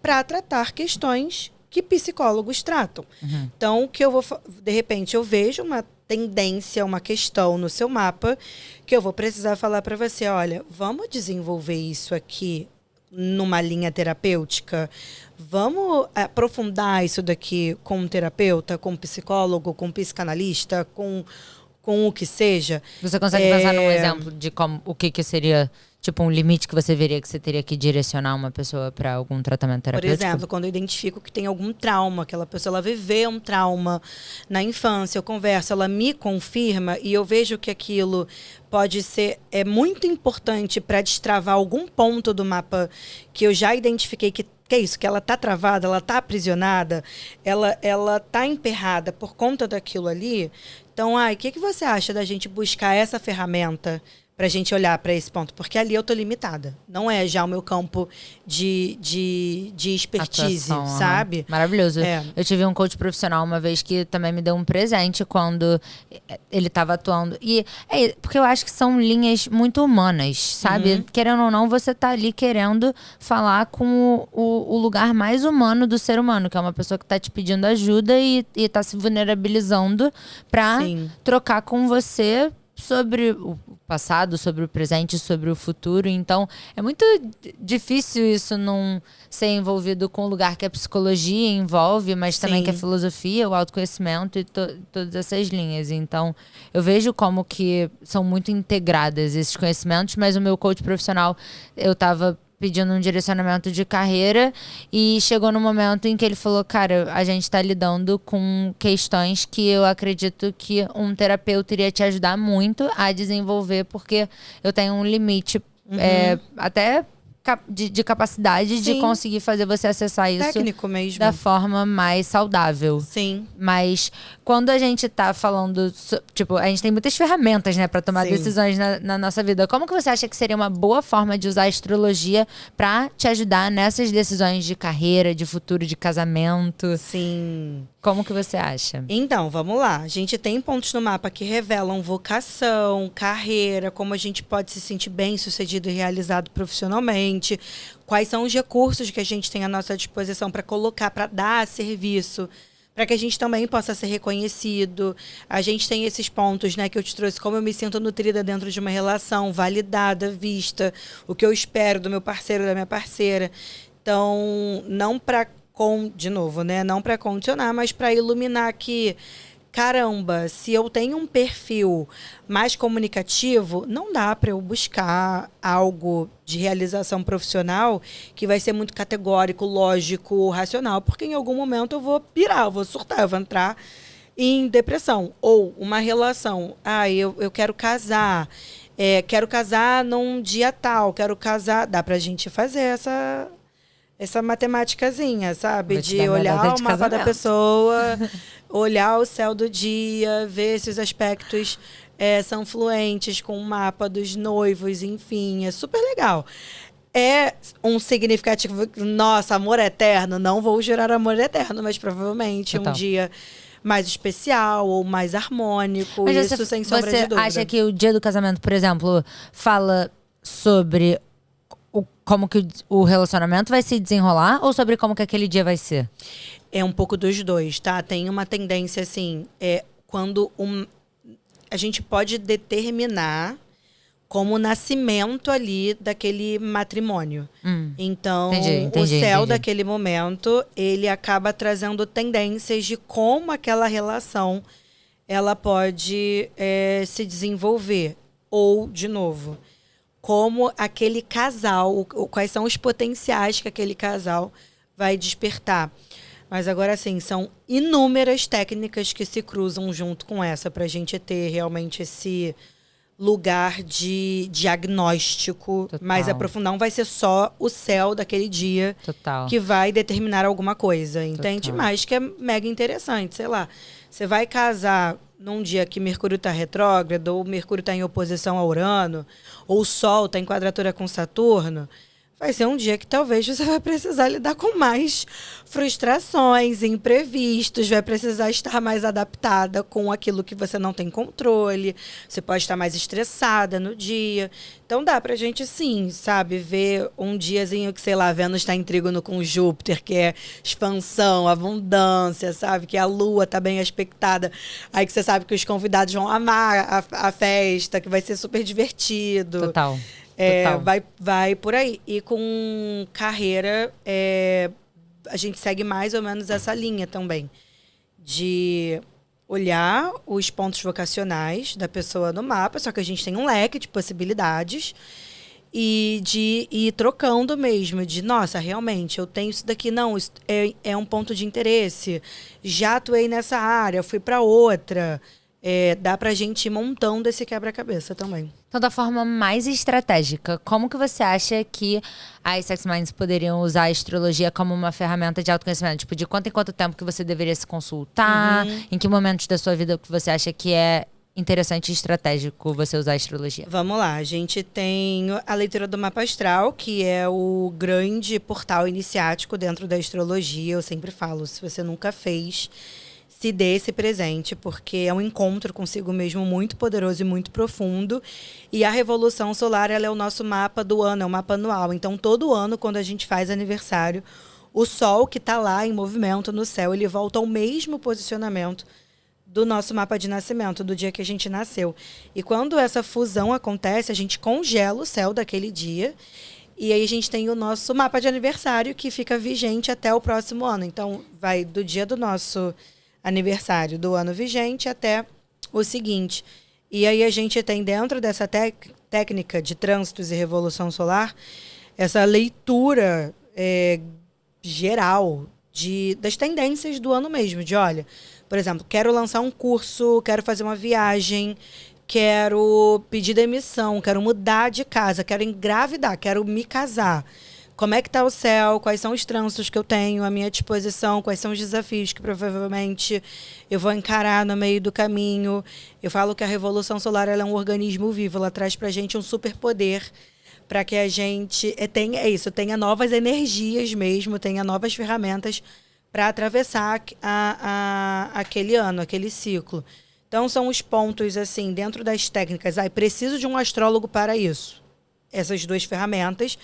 para tratar questões que psicólogos tratam. Então, o que eu vou... De repente, eu vejo uma tendência, uma questão no seu mapa, que eu vou precisar falar para você, olha, vamos desenvolver isso aqui numa linha terapêutica? Vamos aprofundar isso daqui com um terapeuta, com um psicólogo, com um psicanalista, com o que seja? Você consegue pensar num exemplo de o que seria... tipo, um limite que você veria que você teria que direcionar uma pessoa para algum tratamento Por terapêutico? exemplo, quando eu identifico que tem algum trauma, aquela pessoa ela viveu um trauma na infância, eu converso, ela me confirma e eu vejo que aquilo pode ser muito importante para destravar algum ponto do mapa que eu já identifiquei que é isso, que ela tá travada, ela tá aprisionada, ela tá emperrada por conta daquilo ali. Então, o que você acha da gente buscar essa ferramenta pra gente olhar para esse ponto? Porque ali eu tô limitada. Não é já o meu campo de expertise, Atuação, sabe? Maravilhoso. Eu tive um coach profissional uma vez que também me deu um presente quando ele estava atuando. E porque eu acho que são linhas muito humanas, sabe? Querendo ou não, você tá ali querendo falar com o lugar mais humano do ser humano, que é uma pessoa que tá te pedindo ajuda e tá se vulnerabilizando pra trocar com você sobre o passado, sobre o presente, sobre o futuro. Então, é muito difícil isso não ser envolvido com o lugar que a psicologia envolve, mas também que a filosofia, o autoconhecimento e todas essas linhas. Então, eu vejo como que são muito integradas esses conhecimentos, mas o meu coach profissional, eu estava pedindo um direcionamento de carreira e chegou no momento em que ele falou, cara, a gente está lidando com questões que eu acredito que um terapeuta iria te ajudar muito a desenvolver, porque eu tenho um limite até de capacidade de conseguir fazer você acessar isso técnico mesmo, da forma mais saudável. Sim. Mas quando a gente tá falando, tipo, a gente tem muitas ferramentas, né, pra tomar decisões na nossa vida. Como que você acha que seria uma boa forma de usar a astrologia pra te ajudar nessas decisões de carreira, de futuro, de casamento? Sim. Como que você acha? Então, vamos lá. A gente tem pontos no mapa que revelam vocação, carreira, como a gente pode se sentir bem-sucedido e realizado profissionalmente, quais são os recursos que a gente tem à nossa disposição para colocar, para dar serviço, para que a gente também possa ser reconhecido. A gente tem esses pontos, né, que eu te trouxe, como eu me sinto nutrida dentro de uma relação, validada, vista, o que eu espero do meu parceiro, da minha parceira. Então, não para de novo, né? Não para condicionar, mas para iluminar que, caramba, se eu tenho um perfil mais comunicativo, não dá para eu buscar algo de realização profissional que vai ser muito categórico, lógico, racional, porque em algum momento eu vou pirar, eu vou surtar, eu vou entrar em depressão. Ou uma relação, eu quero casar, quero casar num dia tal, quero casar, dá pra gente fazer essa matemáticazinha, sabe? De olhar o mapa da pessoa, olhar o céu do dia, ver se os aspectos são fluentes com o mapa dos noivos, enfim, é super legal. É um significativo, nossa, amor eterno, não vou jurar amor eterno, mas provavelmente um dia mais especial ou mais harmônico, mas isso sem sombra de dúvida. Você acha que o dia do casamento, por exemplo, fala sobre como que o relacionamento vai se desenrolar ou sobre como que aquele dia vai ser? É um pouco dos dois, tá? Tem uma tendência, assim, quando a gente pode determinar como o nascimento ali daquele matrimônio. Então, o céu daquele momento, ele acaba trazendo tendências de como aquela relação ela pode se desenvolver. Ou, de novo, como aquele casal, quais são os potenciais que aquele casal vai despertar. Mas agora, assim, são inúmeras técnicas que se cruzam junto com essa para a gente ter realmente esse lugar de diagnóstico mais aprofundado. Não vai ser só o céu daquele dia que vai determinar alguma coisa, entende? Mas que é mega interessante, sei lá. Você vai casar num dia que Mercúrio está retrógrado, ou Mercúrio está em oposição a Urano, ou o Sol está em quadratura com Saturno, vai ser um dia que talvez você vai precisar lidar com mais frustrações, imprevistos, vai precisar estar mais adaptada com aquilo que você não tem controle, você pode estar mais estressada no dia. Então dá pra gente sim, sabe, ver um diazinho que, sei lá, Vênus está em trígono com Júpiter, que é expansão, abundância, sabe, que a Lua tá bem aspectada, aí que você sabe que os convidados vão amar a festa, que vai ser super divertido. Total. Vai por aí. E com carreira, a gente segue mais ou menos essa linha também. De olhar os pontos vocacionais da pessoa no mapa, só que a gente tem um leque de possibilidades. e de ir trocando mesmo, de nossa, realmente, eu tenho isso daqui, não, isso é um ponto de interesse, já atuei nessa área, fui para outra. Dá pra gente ir montando esse quebra-cabeça também. Então, da forma mais estratégica, como que você acha que as Sex Minds poderiam usar a astrologia como uma ferramenta de autoconhecimento? Tipo, de quanto em quanto tempo que você deveria se consultar? Em que momentos da sua vida que você acha que é interessante e estratégico você usar a astrologia? Vamos lá, a gente tem a leitura do mapa astral, que é o grande portal iniciático dentro da astrologia. Eu sempre falo, se você nunca fez, se dê esse presente, porque é um encontro consigo mesmo muito poderoso e muito profundo. E a Revolução Solar, ela é o nosso mapa do ano, é um mapa anual. Então, todo ano, quando a gente faz aniversário, o Sol que está lá em movimento no céu, ele volta ao mesmo posicionamento do nosso mapa de nascimento, do dia que a gente nasceu. E quando essa fusão acontece, a gente congela o céu daquele dia. E aí a gente tem o nosso mapa de aniversário que fica vigente até o próximo ano. Então, vai do dia do nosso aniversário do ano vigente até o seguinte. E aí a gente tem dentro dessa técnica de trânsitos e revolução solar, essa leitura geral das tendências do ano mesmo. De, olha, por exemplo, quero lançar um curso, quero fazer uma viagem, quero pedir demissão, quero mudar de casa, quero engravidar, quero me casar. Como é que está o céu? Quais são os trânsitos que eu tenho à minha disposição? Quais são os desafios que provavelmente eu vou encarar no meio do caminho? Eu falo que a Revolução Solar ela é um organismo vivo. Ela traz para a gente um superpoder para que a gente tenha novas energias mesmo, tenha novas ferramentas para atravessar aquele ano, aquele ciclo. Então, são os pontos, assim, dentro das técnicas. Preciso de um astrólogo para isso. Essas duas ferramentas.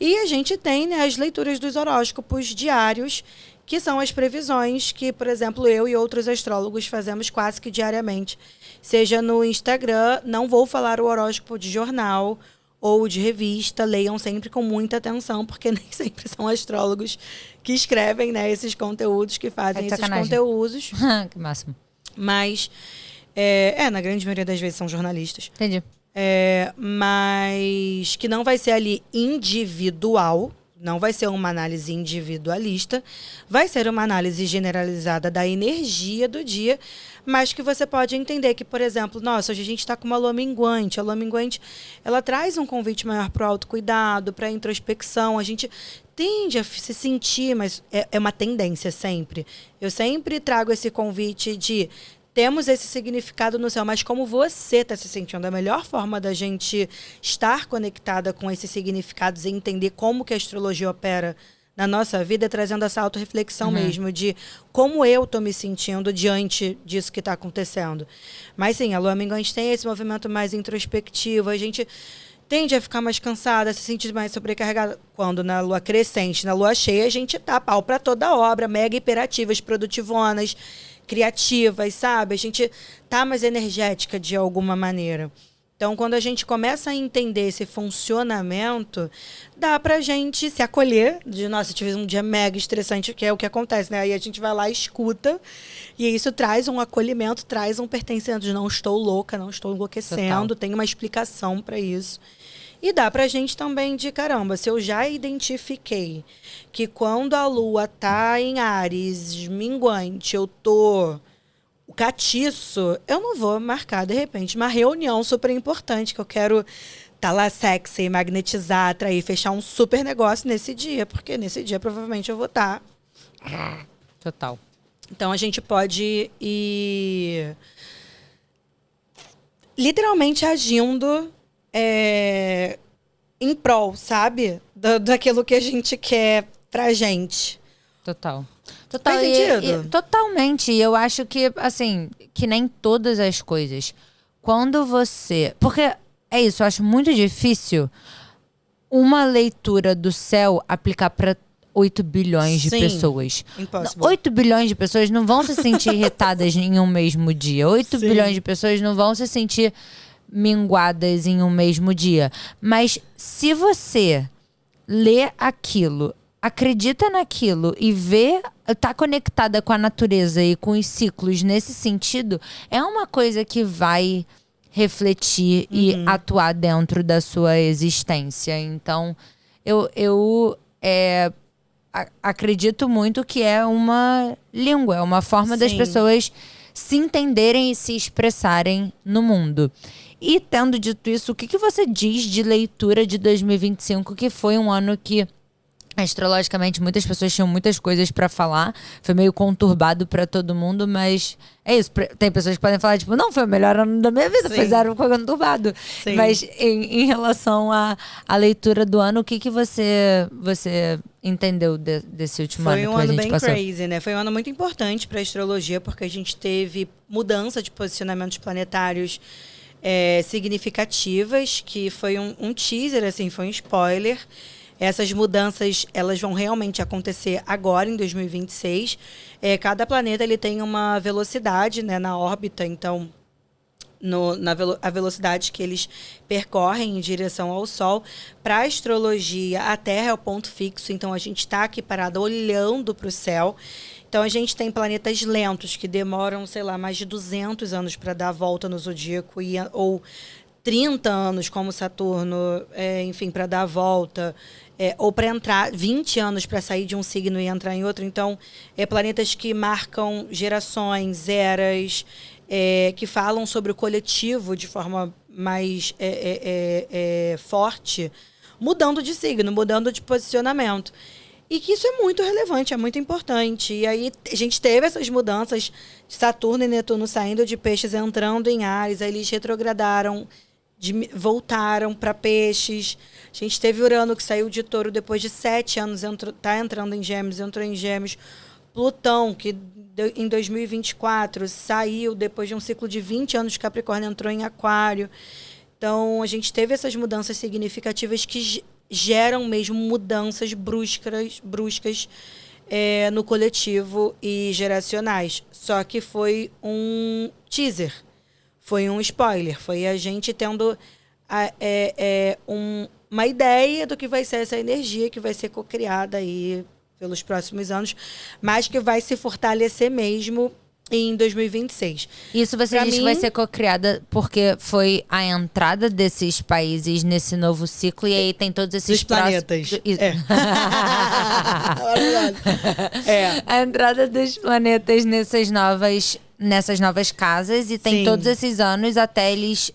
E a gente tem, né, as leituras dos horóscopos diários, que são as previsões que, por exemplo, eu e outros astrólogos fazemos quase que diariamente. Seja no Instagram, não vou falar o horóscopo de jornal ou de revista, leiam sempre com muita atenção, porque nem sempre são astrólogos que escrevem, né, esses conteúdos, que fazem esses conteúdos. Que máximo. Mas, na grande maioria das vezes são jornalistas. Entendi. Mas que não vai ser ali individual, não vai ser uma análise individualista, vai ser uma análise generalizada da energia do dia, mas que você pode entender que, por exemplo, nossa, hoje a gente está com uma lua minguante. A lua minguante, ela traz um convite maior para o autocuidado, para a introspecção. A gente tende a se sentir, mas é uma tendência sempre. Eu sempre trago esse convite de temos esse significado no céu, mas como você está se sentindo? A melhor forma da gente estar conectada com esses significados e entender como que a astrologia opera na nossa vida é trazendo essa autorreflexão mesmo, de como eu estou me sentindo diante disso que está acontecendo. Mas sim, a lua minguante tem esse movimento mais introspectivo, a gente tende a ficar mais cansada, se sentir mais sobrecarregada. Quando na lua crescente, na lua cheia, a gente tá pau para toda obra, mega hiperativas, produtivonas, criativas, sabe? A gente tá mais energética de alguma maneira. Então, quando a gente começa a entender esse funcionamento, dá pra gente se acolher de, nossa, eu tive um dia mega estressante, que é o que acontece, né? Aí a gente vai lá e escuta, e isso traz um acolhimento, traz um pertencimento de não estou louca, não estou enlouquecendo, tem uma explicação para isso. E dá pra gente também de, caramba, se eu já identifiquei que quando a lua tá em Áries, minguante, eu tô catiço, eu não vou marcar, de repente, uma reunião super importante, que eu quero tá lá sexy, magnetizar, atrair, fechar um super negócio nesse dia, porque nesse dia provavelmente eu vou estar. Total. Então a gente pode ir literalmente agindo em prol, sabe? Daquilo que a gente quer pra gente. Total. Faz sentido? Totalmente. E eu acho que, assim, que nem todas as coisas. Quando você... Porque é isso, eu acho muito difícil uma leitura do céu aplicar para 8 bilhões de pessoas. Impossible. 8 bilhões de pessoas não vão se sentir irritadas em um mesmo dia. 8 bilhões de pessoas não vão se sentir minguadas em um mesmo dia. Mas se você lê aquilo, acredita naquilo e tá conectada com a natureza e com os ciclos nesse sentido, é uma coisa que vai refletir e atuar dentro da sua existência. Então, eu acredito muito que é uma língua, é uma forma das pessoas se entenderem e se expressarem no mundo. E tendo dito isso, o que você diz de leitura de 2025, que foi um ano que astrologicamente muitas pessoas tinham muitas coisas pra falar, foi meio conturbado pra todo mundo, mas é isso, tem pessoas que podem falar tipo, não, foi o melhor ano da minha vida, fizeram conturbado. Sim. Mas em relação à leitura do ano, o que você entendeu desse último ano que a gente passou? Foi um ano bem crazy, né? Foi um ano muito importante pra astrologia, porque a gente teve mudança de posicionamentos planetários significativas, que foi um teaser, assim, foi um spoiler. Essas mudanças, elas vão realmente acontecer agora, em 2026. Cada planeta ele tem uma velocidade, né, na órbita, então, a velocidade que eles percorrem em direção ao Sol. Para a astrologia, a Terra é o ponto fixo, então a gente está aqui parado olhando para o céu. Então, a gente tem planetas lentos, que demoram, sei lá, mais de 200 anos para dar a volta no zodíaco, ou 30 anos, como Saturno, enfim, para dar a volta. Ou para entrar 20 anos para sair de um signo e entrar em outro. Então, planetas que marcam gerações, eras, que falam sobre o coletivo de forma mais forte, mudando de signo, mudando de posicionamento. E que isso é muito relevante, é muito importante. E aí a gente teve essas mudanças, Saturno e Netuno saindo de Peixes, entrando em Áries, aí eles retrogradaram, voltaram para Peixes. A gente teve Urano, que saiu de Touro depois de 7 anos, está entrando em Gêmeos, entrou em Gêmeos. Plutão, que em 2024 saiu depois de um ciclo de 20 anos de Capricórnio, entrou em Aquário. Então, a gente teve essas mudanças significativas que geram mesmo mudanças bruscas no coletivo e geracionais. Só que foi um teaser. Foi um spoiler, foi a gente tendo uma ideia do que vai ser essa energia que vai ser cocriada aí pelos próximos anos, mas que vai se fortalecer mesmo em 2026. Isso você diz que vai ser cocriada porque foi a entrada desses países nesse novo ciclo e aí tem todos esses planetas. A entrada dos planetas nessas novas casas e tem todos esses anos até eles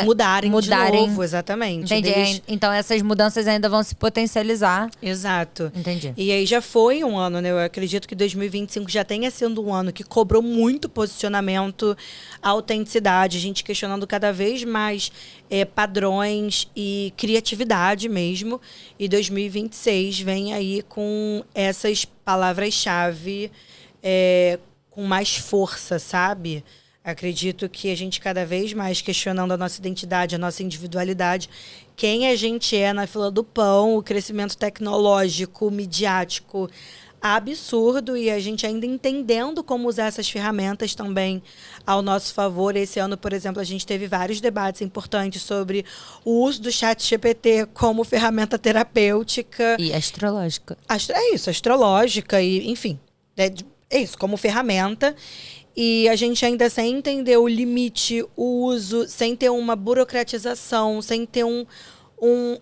mudarem de novo, exatamente. Entendi. Então essas mudanças ainda vão se potencializar. Exato. Entendi. E aí já foi um ano, né? Eu acredito que 2025 já tenha sido um ano que cobrou muito posicionamento, autenticidade, a gente questionando cada vez mais padrões e criatividade mesmo. E 2026 vem aí com essas palavras-chave com mais força, sabe? Acredito que a gente cada vez mais questionando a nossa identidade, a nossa individualidade, quem a gente é na fila do pão, o crescimento tecnológico, midiático absurdo e a gente ainda entendendo como usar essas ferramentas também ao nosso favor. Esse ano, por exemplo, a gente teve vários debates importantes sobre o uso do ChatGPT como ferramenta terapêutica. E astrológica. É isso, astrológica e, enfim, é isso, como ferramenta. E a gente ainda sem entender o limite, o uso, sem ter uma burocratização, sem ter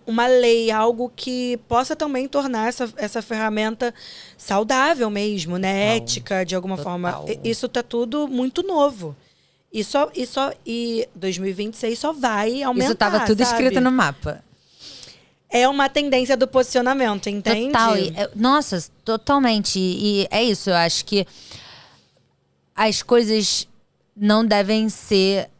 uma lei, algo que possa também tornar essa ferramenta saudável mesmo, né? Ética, de alguma forma. Isso tá tudo muito novo. E 2026 só vai aumentar, isso tava tudo sabe? escrito no mapa. É uma tendência do posicionamento, entende? Total. Nossa, totalmente. E é isso, eu acho que as coisas não devem ser...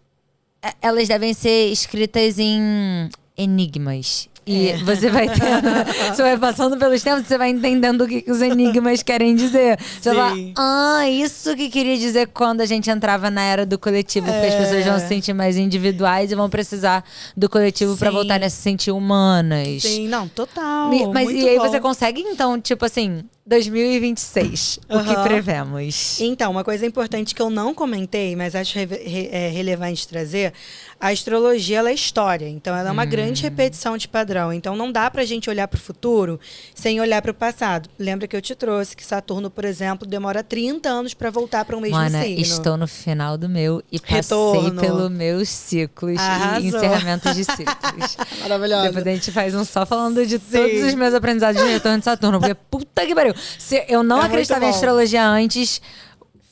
Elas devem ser escritas em enigmas. E você vai tendo... Você vai passando pelos tempos, você vai entendendo o que os enigmas querem dizer. Você vai, isso que queria dizer quando a gente entrava na era do coletivo. Porque as pessoas vão se sentir mais individuais e vão precisar do coletivo pra voltarem a se sentir humanas. Sim, não, total. Mas muito e aí bom. você consegue, então, tipo assim... 2026, o que prevemos? Então, uma coisa importante que eu não comentei, mas acho relevante trazer, a astrologia ela é história, então ela é uma grande repetição de padrão. Então não dá pra gente olhar pro futuro sem olhar pro passado. Lembra que eu te trouxe que Saturno, por exemplo, demora 30 anos pra voltar para o mesmo Mana, signo. estou no final do meu e passei Retorno. pelos meus ciclos Arrasou. e encerramentos de ciclos. Maravilhosa. Depois a gente faz um só falando de todos os meus aprendizados de retorno de Saturno, porque puta que pariu. Se eu não acreditava em astrologia antes...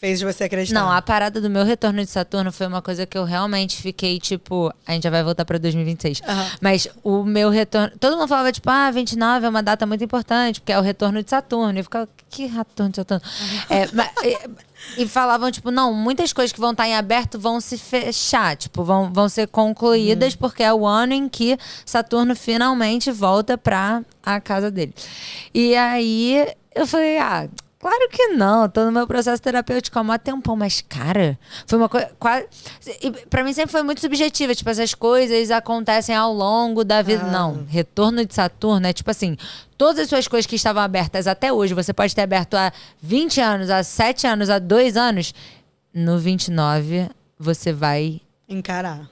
Fez de você acreditar. Não, a parada do meu retorno de Saturno foi uma coisa que eu realmente fiquei, tipo... A gente já vai voltar pra 2026. Mas o meu retorno... Todo mundo falava, tipo, 29 é uma data muito importante, porque é o retorno de Saturno. E eu ficava, que retorno de Saturno? E falavam, tipo, não, muitas coisas que vão estar em aberto vão se fechar. Tipo, vão ser concluídas, porque é o ano em que Saturno finalmente volta pra a casa dele. E aí, eu falei, claro que não, tô no meu processo terapêutico há um tempão, mas, cara, foi uma coisa quase... Pra mim sempre foi muito subjetiva, tipo, essas coisas acontecem ao longo da vida. Não, retorno de Saturno é tipo assim, todas as suas coisas que estavam abertas até hoje, você pode ter aberto há 20 anos, há 7 anos, há 2 anos, no 29 você vai... encarar.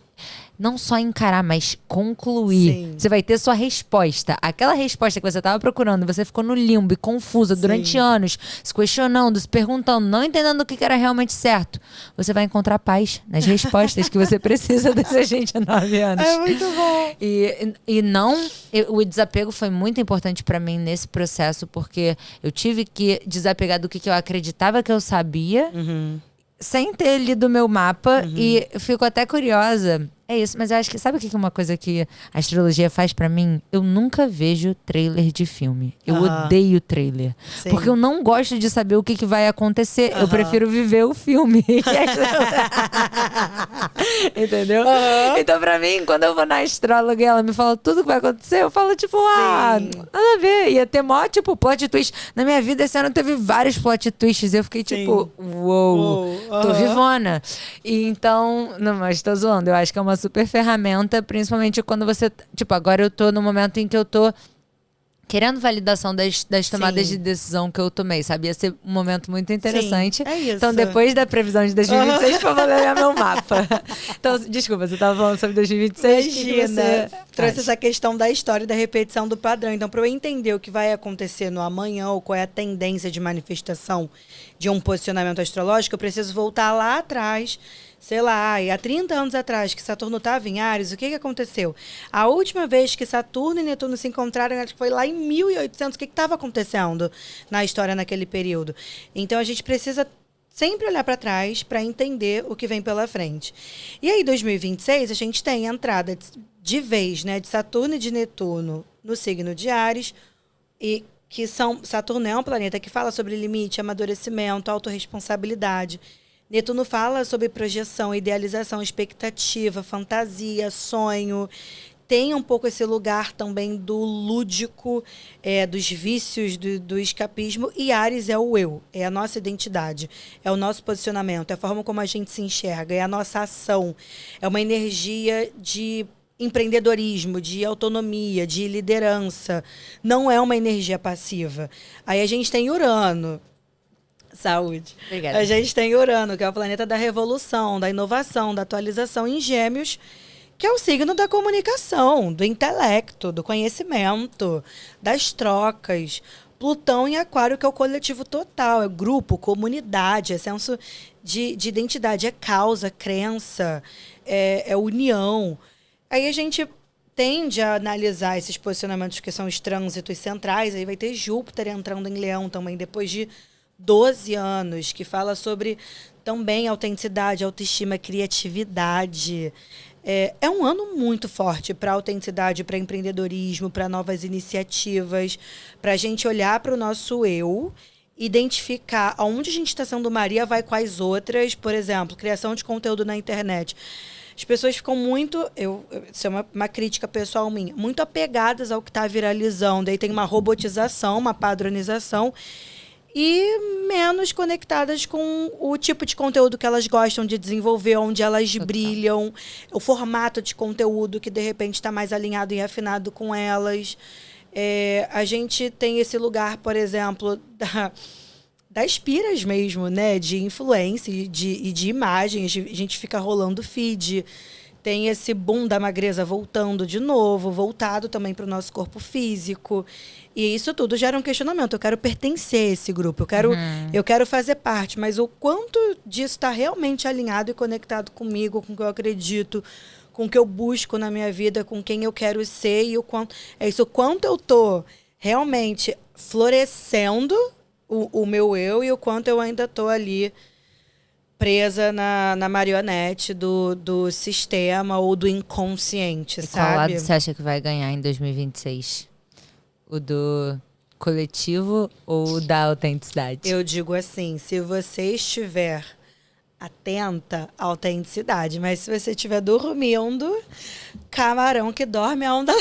Não só encarar, mas concluir. Sim. Você vai ter sua resposta. Aquela resposta que você estava procurando, você ficou no limbo e confusa durante anos, se questionando, se perguntando, não entendendo o que era realmente certo. Você vai encontrar paz nas respostas que você precisa desses 29 anos. É muito bom. O desapego foi muito importante para mim nesse processo, porque eu tive que desapegar do que eu acreditava que eu sabia, sem ter lido meu mapa, e fico até curiosa. É isso, mas eu acho que... Sabe o que é uma coisa que a astrologia faz pra mim? Eu nunca vejo trailer de filme. Eu odeio trailer. Sim. Porque eu não gosto de saber o que vai acontecer. Eu prefiro viver o filme. Entendeu? Então, pra mim, quando eu vou na astróloga e ela me fala tudo que vai acontecer, eu falo, tipo, nada a ver. Ia ter mó, tipo, plot twist. Na minha vida, esse ano teve vários plot twists. E eu fiquei, tipo, uou, tô vivona. E então... Não, mas tô zoando. Eu acho que é uma super ferramenta, principalmente quando você... Tipo, agora eu tô no momento em que eu tô querendo validação das tomadas de decisão que eu tomei, sabe? Ia ser um momento muito interessante. É isso. Então, depois da previsão de 2026, por favor, olhar meu mapa. Então, desculpa, você tava falando sobre 2026. Imagina, trouxe essa questão da história e da repetição do padrão. Então, para eu entender o que vai acontecer no amanhã, ou qual é a tendência de manifestação de um posicionamento astrológico, eu preciso voltar lá atrás, sei lá, e há 30 anos atrás, que Saturno estava em Áries, o que aconteceu? A última vez que Saturno e Netuno se encontraram, acho que foi lá em 1800, o que estava acontecendo na história naquele período? Então, a gente precisa sempre olhar para trás para entender o que vem pela frente. E aí, 2026, a gente tem a entrada de vez, né, de Saturno e de Netuno no signo de Áries, e que Saturno é um planeta que fala sobre limite, amadurecimento, autorresponsabilidade. Netuno fala sobre projeção, idealização, expectativa, fantasia, sonho. Tem um pouco esse lugar também do lúdico, dos vícios, do escapismo. E Áries é o eu, é a nossa identidade, é o nosso posicionamento, é a forma como a gente se enxerga, é a nossa ação. É uma energia de empreendedorismo, de autonomia, de liderança. Não é uma energia passiva. Aí a gente tem Urano. Saúde. Obrigada. A gente tem Urano, que é o planeta da revolução, da inovação, da atualização, em Gêmeos, que é o signo da comunicação, do intelecto, do conhecimento, das trocas. Plutão em Aquário, que é o coletivo total, é grupo, comunidade, é senso de identidade, é causa, crença, é união. Aí a gente tende a analisar esses posicionamentos que são os trânsitos centrais, aí vai ter Júpiter entrando em Leão também, depois de 12 anos, que fala sobre também autenticidade, autoestima, criatividade. É um ano muito forte para autenticidade, para empreendedorismo, para novas iniciativas, para a gente olhar para o nosso eu, identificar aonde a gente está sendo Maria, vai quais outras, por exemplo, criação de conteúdo na internet. As pessoas ficam muito, isso é uma crítica pessoal minha, muito apegadas ao que está viralizando. Aí tem uma robotização, uma padronização, e menos conectadas com o tipo de conteúdo que elas gostam de desenvolver, onde elas brilham, o formato de conteúdo que, de repente, está mais alinhado e afinado com elas. A gente tem esse lugar, por exemplo, das piras mesmo, né? De influência e de imagens. A gente fica rolando feed. Tem esse boom da magreza voltando de novo, voltado também para o nosso corpo físico. E isso tudo gera um questionamento. Eu quero pertencer a esse grupo, eu quero fazer parte, mas o quanto disso está realmente alinhado e conectado comigo, com o que eu acredito, com o que eu busco na minha vida, com quem eu quero ser e o quanto eu estou realmente florescendo o meu eu e o quanto eu ainda estou ali presa na marionete do sistema ou do inconsciente, e sabe? qual lado você acha que vai ganhar em 2026? O do coletivo ou o da autenticidade? Eu digo assim, se você estiver atenta à autenticidade, mas se você estiver dormindo, camarão que dorme, a onda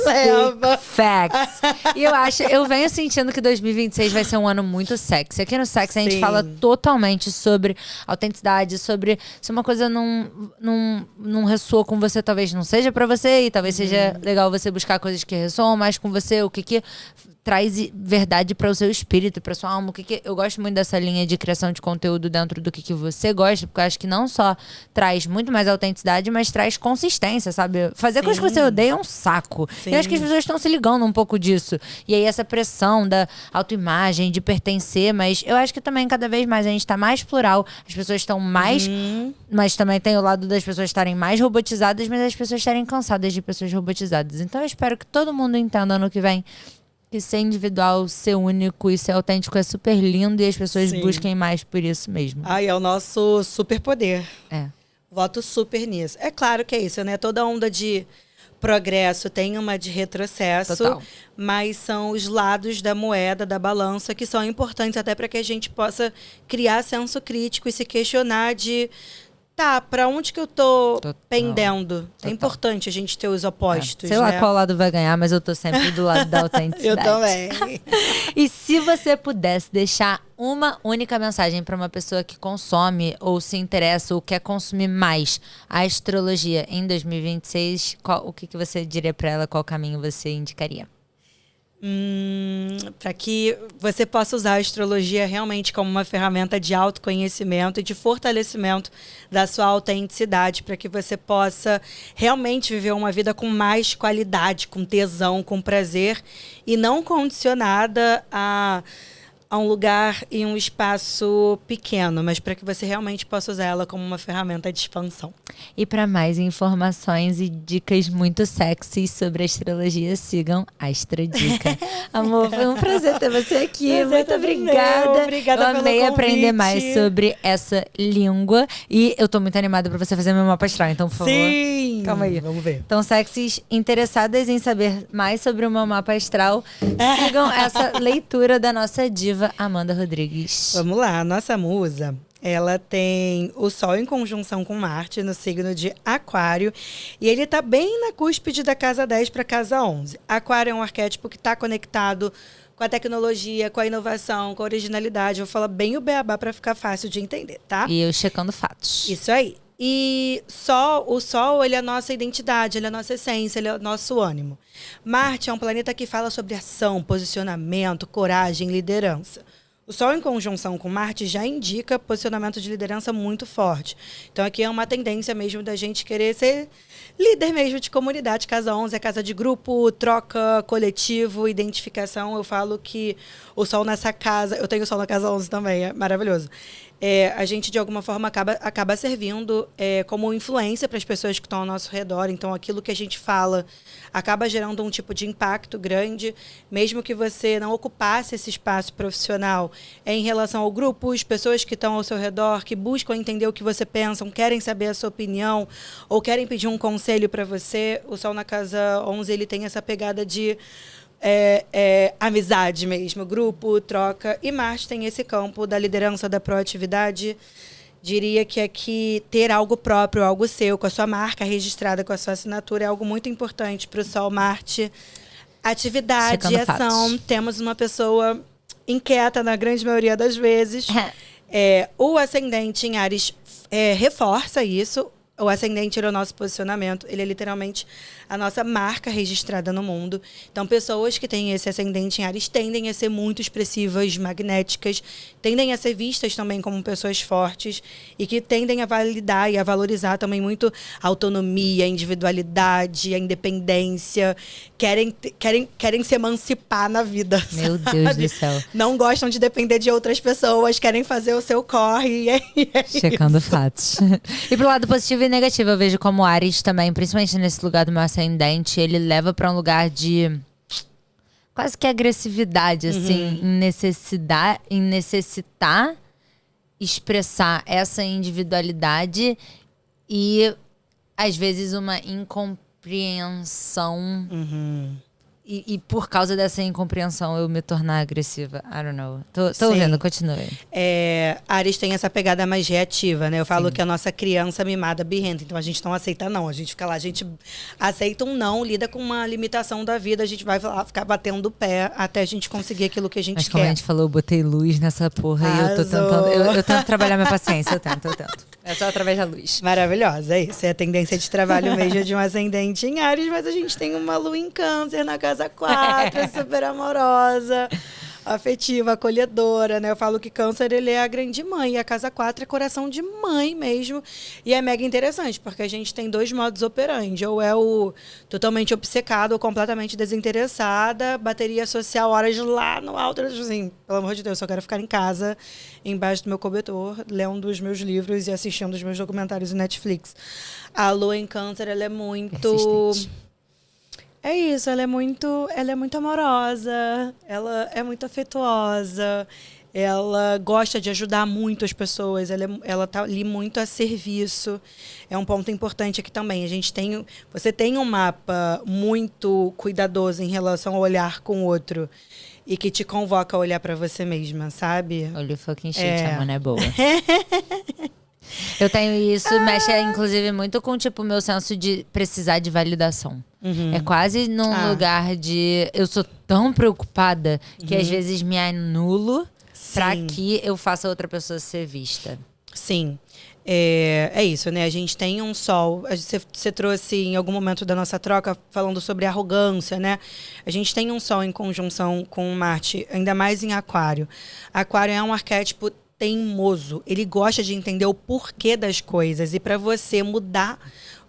leva. Facts. E eu venho sentindo que 2026 vai ser um ano muito sexy. Aqui no Sexy a gente fala totalmente sobre autenticidade, sobre se uma coisa não ressoa com você, talvez não seja pra você, e talvez seja legal você buscar coisas que ressoam mais com você, o que traz verdade para o seu espírito, para sua alma. Eu gosto muito dessa linha de criação de conteúdo dentro do que você gosta, porque eu acho que não só traz muito mais autenticidade, mas traz consistência, sabe? Fazer coisas que você odeia é um saco. E eu acho que as pessoas estão se ligando um pouco disso. E aí essa pressão da autoimagem, de pertencer, mas eu acho que também cada vez mais a gente tá mais plural, as pessoas estão mais... Mas também tem o lado das pessoas estarem mais robotizadas, mas as pessoas estarem cansadas de pessoas robotizadas. Então eu espero que todo mundo entenda ano que vem que ser individual, ser único e ser autêntico é super lindo e as pessoas busquem mais por isso mesmo. É o nosso superpoder. Voto super nisso. É claro que é isso, né? Toda onda de progresso tem uma de retrocesso. Total. Mas são os lados da moeda, da balança, que são importantes até para que a gente possa criar senso crítico e se questionar de... Tá, pra onde que eu tô pendendo? É importante a gente ter os opostos, sei lá qual lado vai ganhar, mas eu tô sempre do lado da autenticidade. Eu também. E se você pudesse deixar uma única mensagem pra uma pessoa que consome ou se interessa ou quer consumir mais a astrologia em 2026, o que você diria pra ela? Qual caminho você indicaria? Para que você possa usar a astrologia realmente como uma ferramenta de autoconhecimento e de fortalecimento da sua autenticidade, para que você possa realmente viver uma vida com mais qualidade, com tesão, com prazer e não condicionada a um lugar e um espaço pequeno, mas para que você realmente possa usar ela como uma ferramenta de expansão. E para mais informações e dicas muito sexys sobre astrologia, sigam Astrodica. Amor, foi um prazer ter você aqui. Muito obrigada. Obrigada pelo convite. Eu amei aprender mais sobre essa língua. E eu tô muito animada para você fazer meu mapa astral. Então, por favor, sim, calma aí. Vamos ver. Então, sexys interessadas em saber mais sobre o meu mapa astral, sigam essa leitura da nossa diva Amanda Rodrigues. Vamos lá, a nossa musa, ela tem o Sol em conjunção com Marte no signo de Aquário e ele está bem na cúspide da casa 10 para casa 11. Aquário é um arquétipo que está conectado com a tecnologia, com a inovação, com a originalidade. Eu vou falar bem o beabá para ficar fácil de entender, tá? E eu checando fatos. Isso aí. E o Sol, ele é a nossa identidade, ele é a nossa essência, ele é o nosso ânimo. Marte é um planeta que fala sobre ação, posicionamento, coragem, liderança. O Sol em conjunção com Marte já indica posicionamento de liderança muito forte. Então aqui é uma tendência mesmo da gente querer ser líder mesmo de comunidade. Casa 11 é casa de grupo, troca, coletivo, identificação. Eu falo que o Sol nessa casa... Eu tenho o Sol na casa 11 também, é maravilhoso. A gente, de alguma forma, acaba servindo como influência para as pessoas que estão ao nosso redor. Então, aquilo que a gente fala acaba gerando um tipo de impacto grande, mesmo que você não ocupasse esse espaço profissional em relação ao grupo, as pessoas que estão ao seu redor, que buscam entender o que você pensa, querem saber a sua opinião ou querem pedir um conselho para você. O Sol na casa 11, ele tem essa pegada de... amizade mesmo, grupo, troca. E Marte tem esse campo da liderança, da proatividade. Diria que aqui ter algo próprio, algo seu, com a sua marca registrada, com a sua assinatura, é algo muito importante para o Sol Marte. Atividade e ação. Temos uma pessoa inquieta na grande maioria das vezes. O ascendente em Áries reforça isso. o ascendente ele é o nosso posicionamento, ele é literalmente a nossa marca registrada no mundo. Então, pessoas que têm esse ascendente em Áries tendem a ser muito expressivas, magnéticas, tendem a ser vistas também como pessoas fortes e que tendem a validar e a valorizar também muito a autonomia, a individualidade, a independência, querem se emancipar na vida. Meu Deus do céu. Não gostam de depender de outras pessoas, querem fazer o seu corre. Checando fatos. E pro lado positivo e negativo, eu vejo como Áries também, principalmente nesse lugar do meu ascendente, ele leva pra um lugar de quase que agressividade, assim, em necessitar expressar essa individualidade e, às vezes, uma incompreensão. E por causa dessa incompreensão eu me tornar agressiva. I don't know. Tô ouvindo, continue. Áries tem essa pegada mais reativa, né? Eu falo que a nossa criança mimada birrenta. Então a gente não aceita não. A gente fica lá, a gente aceita um não, lida com uma limitação da vida. A gente vai lá ficar batendo o pé até a gente conseguir aquilo que a gente quer. Mas como a gente falou, eu botei luz nessa porra e eu tô tentando. Eu tento trabalhar minha paciência, eu tento. É só através da luz. Maravilhosa, é isso. É a tendência de trabalho mesmo de um ascendente em Áries, mas a gente tem uma lua em Câncer na casa 4, super amorosa, afetiva, acolhedora, né? Eu falo que Câncer, ele é a grande mãe, e a casa 4 é coração de mãe mesmo. E é mega interessante, porque a gente tem 2 modos operandi. Ou é o totalmente obcecado, ou completamente desinteressada, bateria social, horas lá no alto, assim, pelo amor de Deus, eu só quero ficar em casa, embaixo do meu cobertor, lendo os meus livros e assistindo os meus documentários no Netflix. A lua em Câncer, ela é muito... Persistente. É isso, ela é muito amorosa, ela é muito afetuosa, ela gosta de ajudar muito as pessoas, ela tá ali muito a serviço. É um ponto importante aqui também. Você tem um mapa muito cuidadoso em relação ao olhar com o outro e que te convoca a olhar para você mesma, sabe? Olha o fucking shit, a mano é boa. Eu tenho isso, mexe inclusive muito com tipo o meu senso de precisar de validação. É quase num lugar de eu sou tão preocupada que às vezes me anulo pra que eu faça outra pessoa ser vista. Sim. É isso, né? A gente tem um sol. Você trouxe em algum momento da nossa troca falando sobre arrogância, né? A gente tem um sol em conjunção com Marte, ainda mais em Aquário. Aquário é um arquétipo teimoso. Ele gosta de entender o porquê das coisas. E para você mudar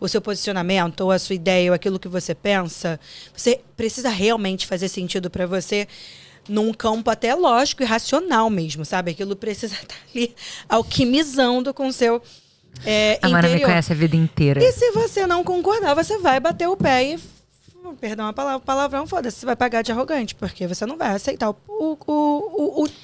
o seu posicionamento, ou a sua ideia, ou aquilo que você pensa, você precisa realmente fazer sentido para você num campo até lógico e racional mesmo, sabe? Aquilo precisa estar ali alquimizando com o seu interior. A Mara me conhece a vida inteira. E se você não concordar, você vai bater o pé e... Perdão a palavra, palavrão, foda-se. Você vai pagar de arrogante, porque você não vai aceitar o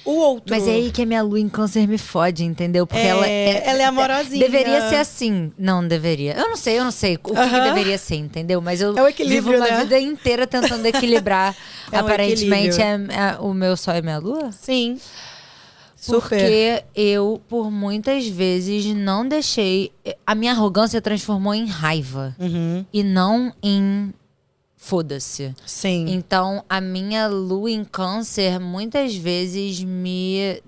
outro. Mas é aí que a minha lua em Câncer me fode, entendeu? Porque ela é amorosinha. Deveria ser assim. Não deveria. Eu não sei o que deveria ser, entendeu? Mas eu vivo uma vida inteira tentando equilibrar. Aparentemente, o meu sol e minha lua? Sim. Porque eu, por muitas vezes, não deixei... A minha arrogância transformou em raiva. E não em... foda-se. Sim. Então, a minha lua em Câncer muitas vezes me...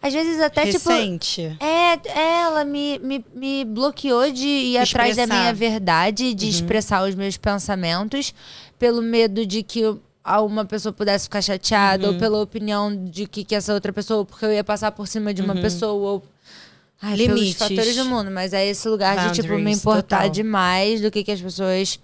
às vezes até Recente. Ela me bloqueou de ir atrás da minha verdade, de expressar os meus pensamentos, pelo medo de que uma pessoa pudesse ficar chateada, ou pela opinião de que essa outra pessoa, porque eu ia passar por cima de uma pessoa, ou... limites. Pelos fatores do mundo. Mas é esse lugar de, tipo, me importar demais do que as pessoas...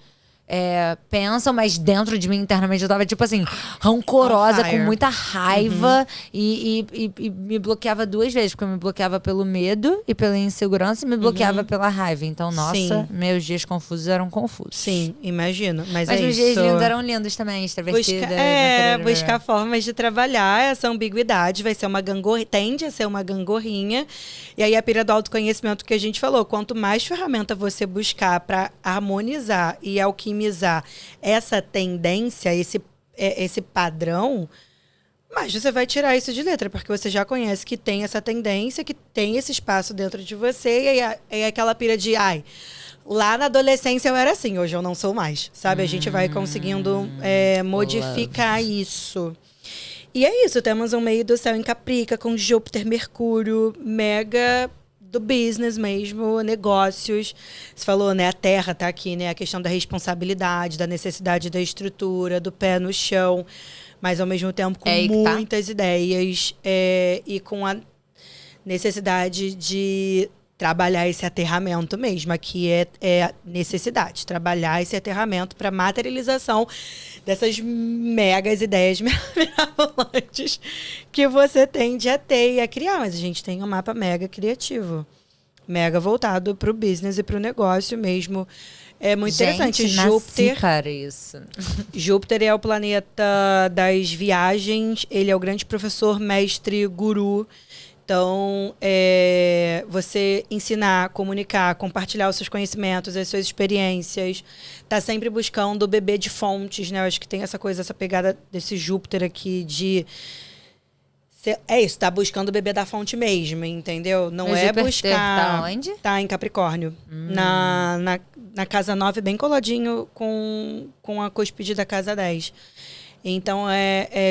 pensam, mas dentro de mim, internamente, eu tava, tipo assim, rancorosa, com muita raiva e me bloqueava 2 vezes, porque eu me bloqueava pelo medo e pela insegurança e me bloqueava pela raiva. Então, nossa, meus dias confusos eram confusos. Sim, imagino. Mas meus dias lindos eram lindos também, extrovertida. Buscar formas de trabalhar essa ambiguidade, vai ser uma tende a ser uma gangorrinha. E aí a pira do autoconhecimento que a gente falou, quanto mais ferramenta você buscar para harmonizar e alquimizar essa tendência, esse padrão, mas você vai tirar isso de letra, porque você já conhece que tem essa tendência, que tem esse espaço dentro de você, e aí aquela pira de, lá na adolescência eu era assim, hoje eu não sou mais, sabe? A gente vai conseguindo modificar isso. E é isso, temos um meio do céu em Caprica, com Júpiter, Mercúrio, mega do business mesmo, negócios. Você falou, né? A terra tá aqui, né? A questão da responsabilidade, da necessidade da estrutura, do pé no chão, mas ao mesmo tempo com muitas ideias e com a necessidade de trabalhar esse aterramento mesmo. Aqui é necessidade, trabalhar esse aterramento para materialização dessas megas ideias mirabolantes que você tende a ter e a criar. Mas a gente tem um mapa mega criativo, mega voltado para o business e para o negócio mesmo. É muito interessante. Júpiter, cara, isso. Júpiter é o planeta das viagens, ele é o grande professor, mestre, guru. Então, você ensinar, comunicar, compartilhar os seus conhecimentos, as suas experiências, tá sempre buscando beber de fontes, né? Eu acho que tem essa coisa, essa pegada desse Júpiter aqui de... É isso, tá buscando beber da fonte mesmo, entendeu? Não é buscar... Tá onde? Tá em Capricórnio. Na casa 9, bem coladinho com a cúspide da casa 10. Então,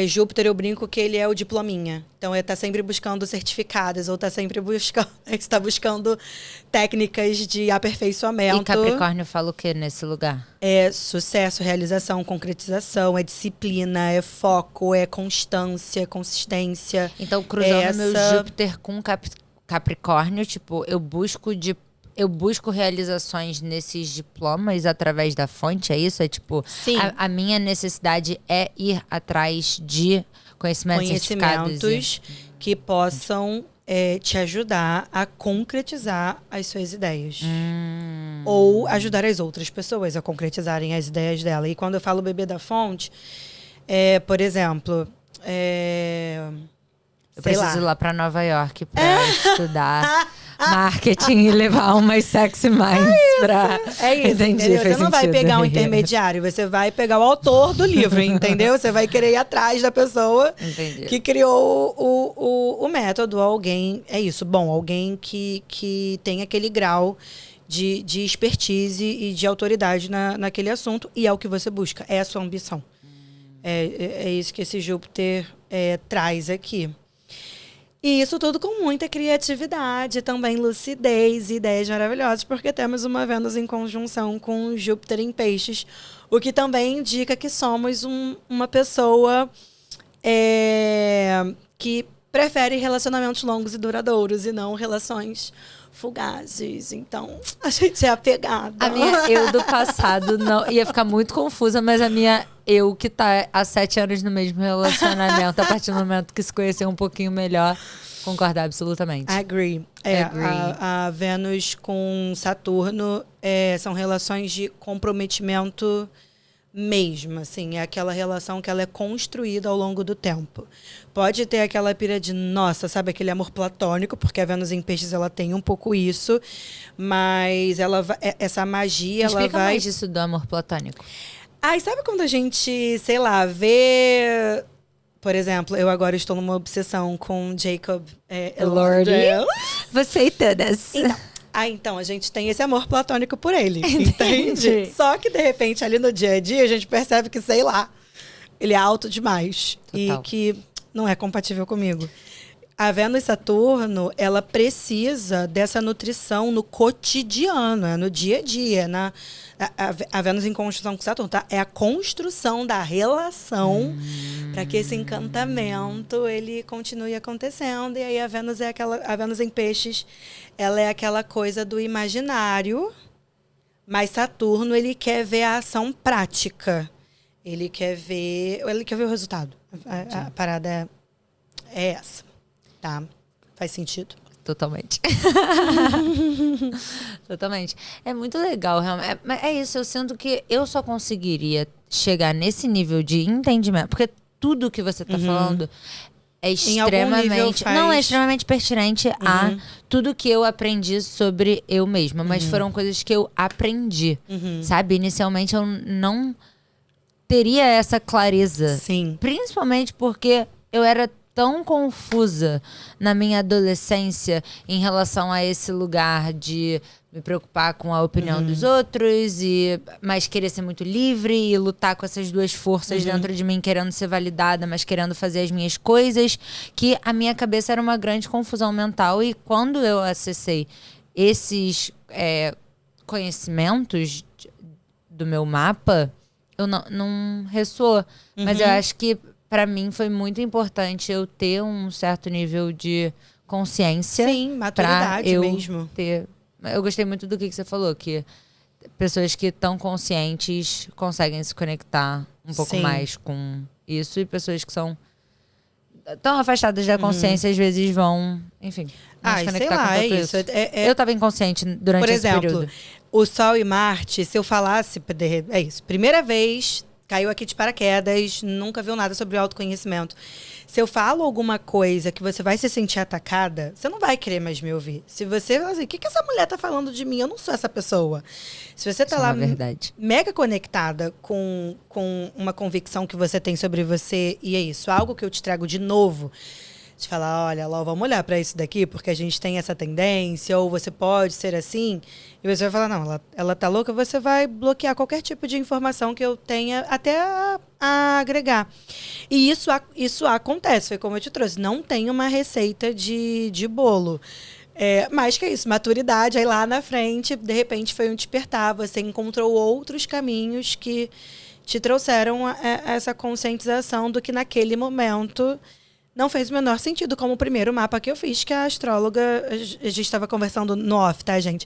Júpiter, eu brinco que ele é o diplominha. Então, tá sempre buscando certificados, ou tá sempre está buscando técnicas de aperfeiçoamento. E Capricórnio fala o que nesse lugar? É sucesso, realização, concretização, é disciplina, é foco, é constância, consistência. Então, cruzando meu Júpiter com Capricórnio, tipo, eu busco realizações nesses diplomas através da fonte, é isso? É tipo, a minha necessidade é ir atrás de conhecimentos que possam te ajudar a concretizar as suas ideias. Ou ajudar as outras pessoas a concretizarem as ideias dela. E quando eu falo beber da fonte, por exemplo... eu preciso ir lá para Nova York para estudar marketing e levar umas sexy minds pra... É isso, entendeu? Você não vai pegar um intermediário, você vai pegar o autor do livro, entendeu? Você vai querer ir atrás da pessoa que criou o método. Alguém, alguém que tem aquele grau de expertise e de autoridade naquele assunto, e é o que você busca, é a sua ambição. É isso que esse Júpiter traz aqui. E isso tudo com muita criatividade, também lucidez e ideias maravilhosas, porque temos uma Vênus em conjunção com Júpiter em Peixes, o que também indica que somos uma pessoa que prefere relacionamentos longos e duradouros e não relações fugazes. Então, a gente é apegada. A minha eu do passado não ia ficar muito confusa, mas a minha eu que tá há 7 anos no mesmo relacionamento, a partir do momento que se conheceu um pouquinho melhor, concorda absolutamente. Agree. A Vênus com Saturno são relações de comprometimento mesmo, assim, é aquela relação que ela é construída ao longo do tempo. Pode ter aquela pira de, nossa, sabe, aquele amor platônico, porque a Vênus em Peixes, ela tem um pouco isso, mas essa magia, ela vai... Explica mais disso do amor platônico. Ai, sabe quando a gente, sei lá, vê... Por exemplo, eu agora estou numa obsessão com Jacob Elordi. Você e todas. Então, a gente tem esse amor platônico por ele, entende? Só que, de repente, ali no dia a dia, a gente percebe que, sei lá, ele é alto demais. Total. E que não é compatível comigo. A Vênus e Saturno, ela precisa dessa nutrição no cotidiano, no dia a dia. A Vênus em conjunção com Saturno, tá? É a construção da relação para que esse encantamento ele continue acontecendo. E aí a Vênus em Peixes, ela é aquela coisa do imaginário, mas Saturno, ele quer ver a ação prática. Ele quer ver o resultado. A parada é essa. Tá? Faz sentido? Totalmente. Totalmente. É muito legal, realmente. É isso, eu sinto que eu só conseguiria chegar nesse nível de entendimento, porque tudo que você tá falando é extremamente... Não, é extremamente pertinente a tudo que eu aprendi sobre eu mesma, mas foram coisas que eu aprendi, sabe? Inicialmente eu não teria essa clareza. Sim. Principalmente porque eu era tão confusa na minha adolescência em relação a esse lugar de me preocupar com a opinião dos outros, mas querer ser muito livre e lutar com essas duas forças dentro de mim, querendo ser validada, mas querendo fazer as minhas coisas, que a minha cabeça era uma grande confusão mental. E quando eu acessei esses conhecimentos do meu mapa, eu não ressoou. Mas eu acho que para mim foi muito importante eu ter um certo nível de consciência. Sim, maturidade mesmo. Eu gostei muito do que você falou, que pessoas que estão conscientes conseguem se conectar um pouco mais com isso, e pessoas que são tão afastadas da consciência, às vezes vão, enfim, não se conectar com tudo isso. Eu estava inconsciente durante esse período. Por exemplo, o Sol e Marte, se eu falasse, é isso, primeira vez, caiu aqui de paraquedas, nunca viu nada sobre o autoconhecimento. Se eu falo alguma coisa que você vai se sentir atacada, você não vai querer mais me ouvir. Se você fala assim, o que essa mulher tá falando de mim? Eu não sou essa pessoa. Se você tá lá mega conectada com uma convicção que você tem sobre você, e é isso, algo que eu te trago de novo, de falar, olha, Ló, vamos olhar para isso daqui, porque a gente tem essa tendência, ou você pode ser assim, e você vai falar, não, ela tá louca, você vai bloquear qualquer tipo de informação que eu tenha até a agregar. E isso acontece, foi como eu te trouxe, não tem uma receita de bolo. Mas que é isso, maturidade, aí lá na frente, de repente foi um despertar, você encontrou outros caminhos que te trouxeram essa conscientização do que naquele momento não fez o menor sentido, como o primeiro mapa que eu fiz, que a astróloga, a gente estava conversando no off, tá, gente?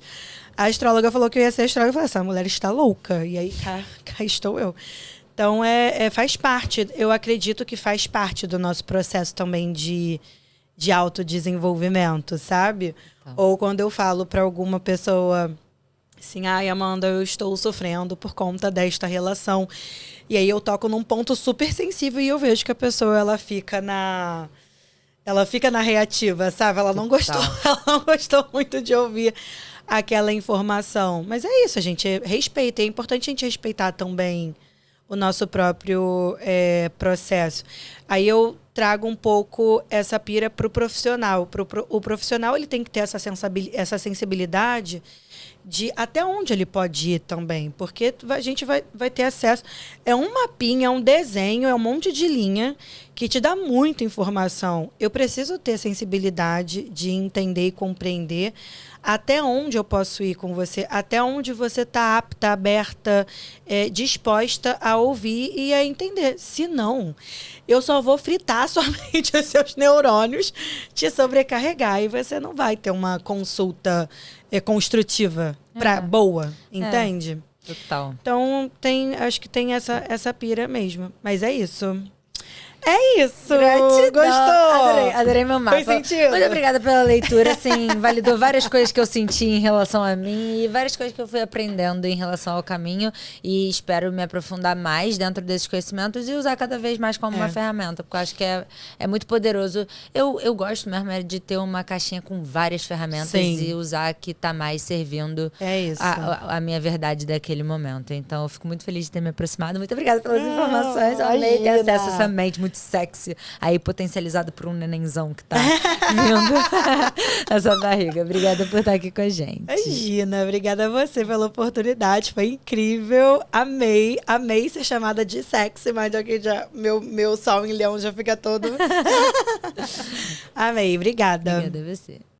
A astróloga falou que eu ia ser astróloga, eu falei, essa mulher está louca, e aí cá estou eu. Então, faz parte, eu acredito que faz parte do nosso processo também de autodesenvolvimento, sabe? Tá. Ou quando eu falo para alguma pessoa assim, ai, Amanda, eu estou sofrendo por conta desta relação. E aí eu toco num ponto super sensível e eu vejo que a pessoa, ela fica na reativa, sabe? Ela não gostou muito de ouvir aquela informação. Mas é isso, a gente respeita. É importante a gente respeitar também o nosso próprio processo. Aí eu trago um pouco essa pira para o profissional. O profissional, ele tem que ter essa sensibilidade de até onde ele pode ir também, porque a gente vai ter acesso. É um mapinha, é um desenho, é um monte de linha que te dá muita informação. Eu preciso ter sensibilidade de entender e compreender até onde eu posso ir com você, até onde você está apta, aberta, disposta a ouvir e a entender. Se não, eu só vou fritar somente os seus neurônios, te sobrecarregar, e você não vai ter uma consulta construtiva, boa, entende? Total. Então, acho que tem essa pira mesmo. Mas é isso. É isso! Gratidão. Gostou? Adorei meu mapa. Foi sentido? Muito obrigada pela leitura, assim, validou várias coisas que eu senti em relação a mim e várias coisas que eu fui aprendendo em relação ao caminho, e espero me aprofundar mais dentro desses conhecimentos e usar cada vez mais como uma ferramenta, porque eu acho que é muito poderoso. Eu gosto mesmo de ter uma caixinha com várias ferramentas. Sim. E usar a que tá mais servindo a minha verdade daquele momento. Então, eu fico muito feliz de ter me aproximado. Muito obrigada pelas informações. Eu amei ter acesso a essa mente muito sexy, aí potencializado por um nenenzão que tá vindo essa barriga. Obrigada por estar aqui com a gente. Imagina, obrigada a você pela oportunidade, foi incrível, amei ser chamada de sexy, mas aqui já, meu sol em leão já fica todo... Amei, obrigada. Obrigada a você.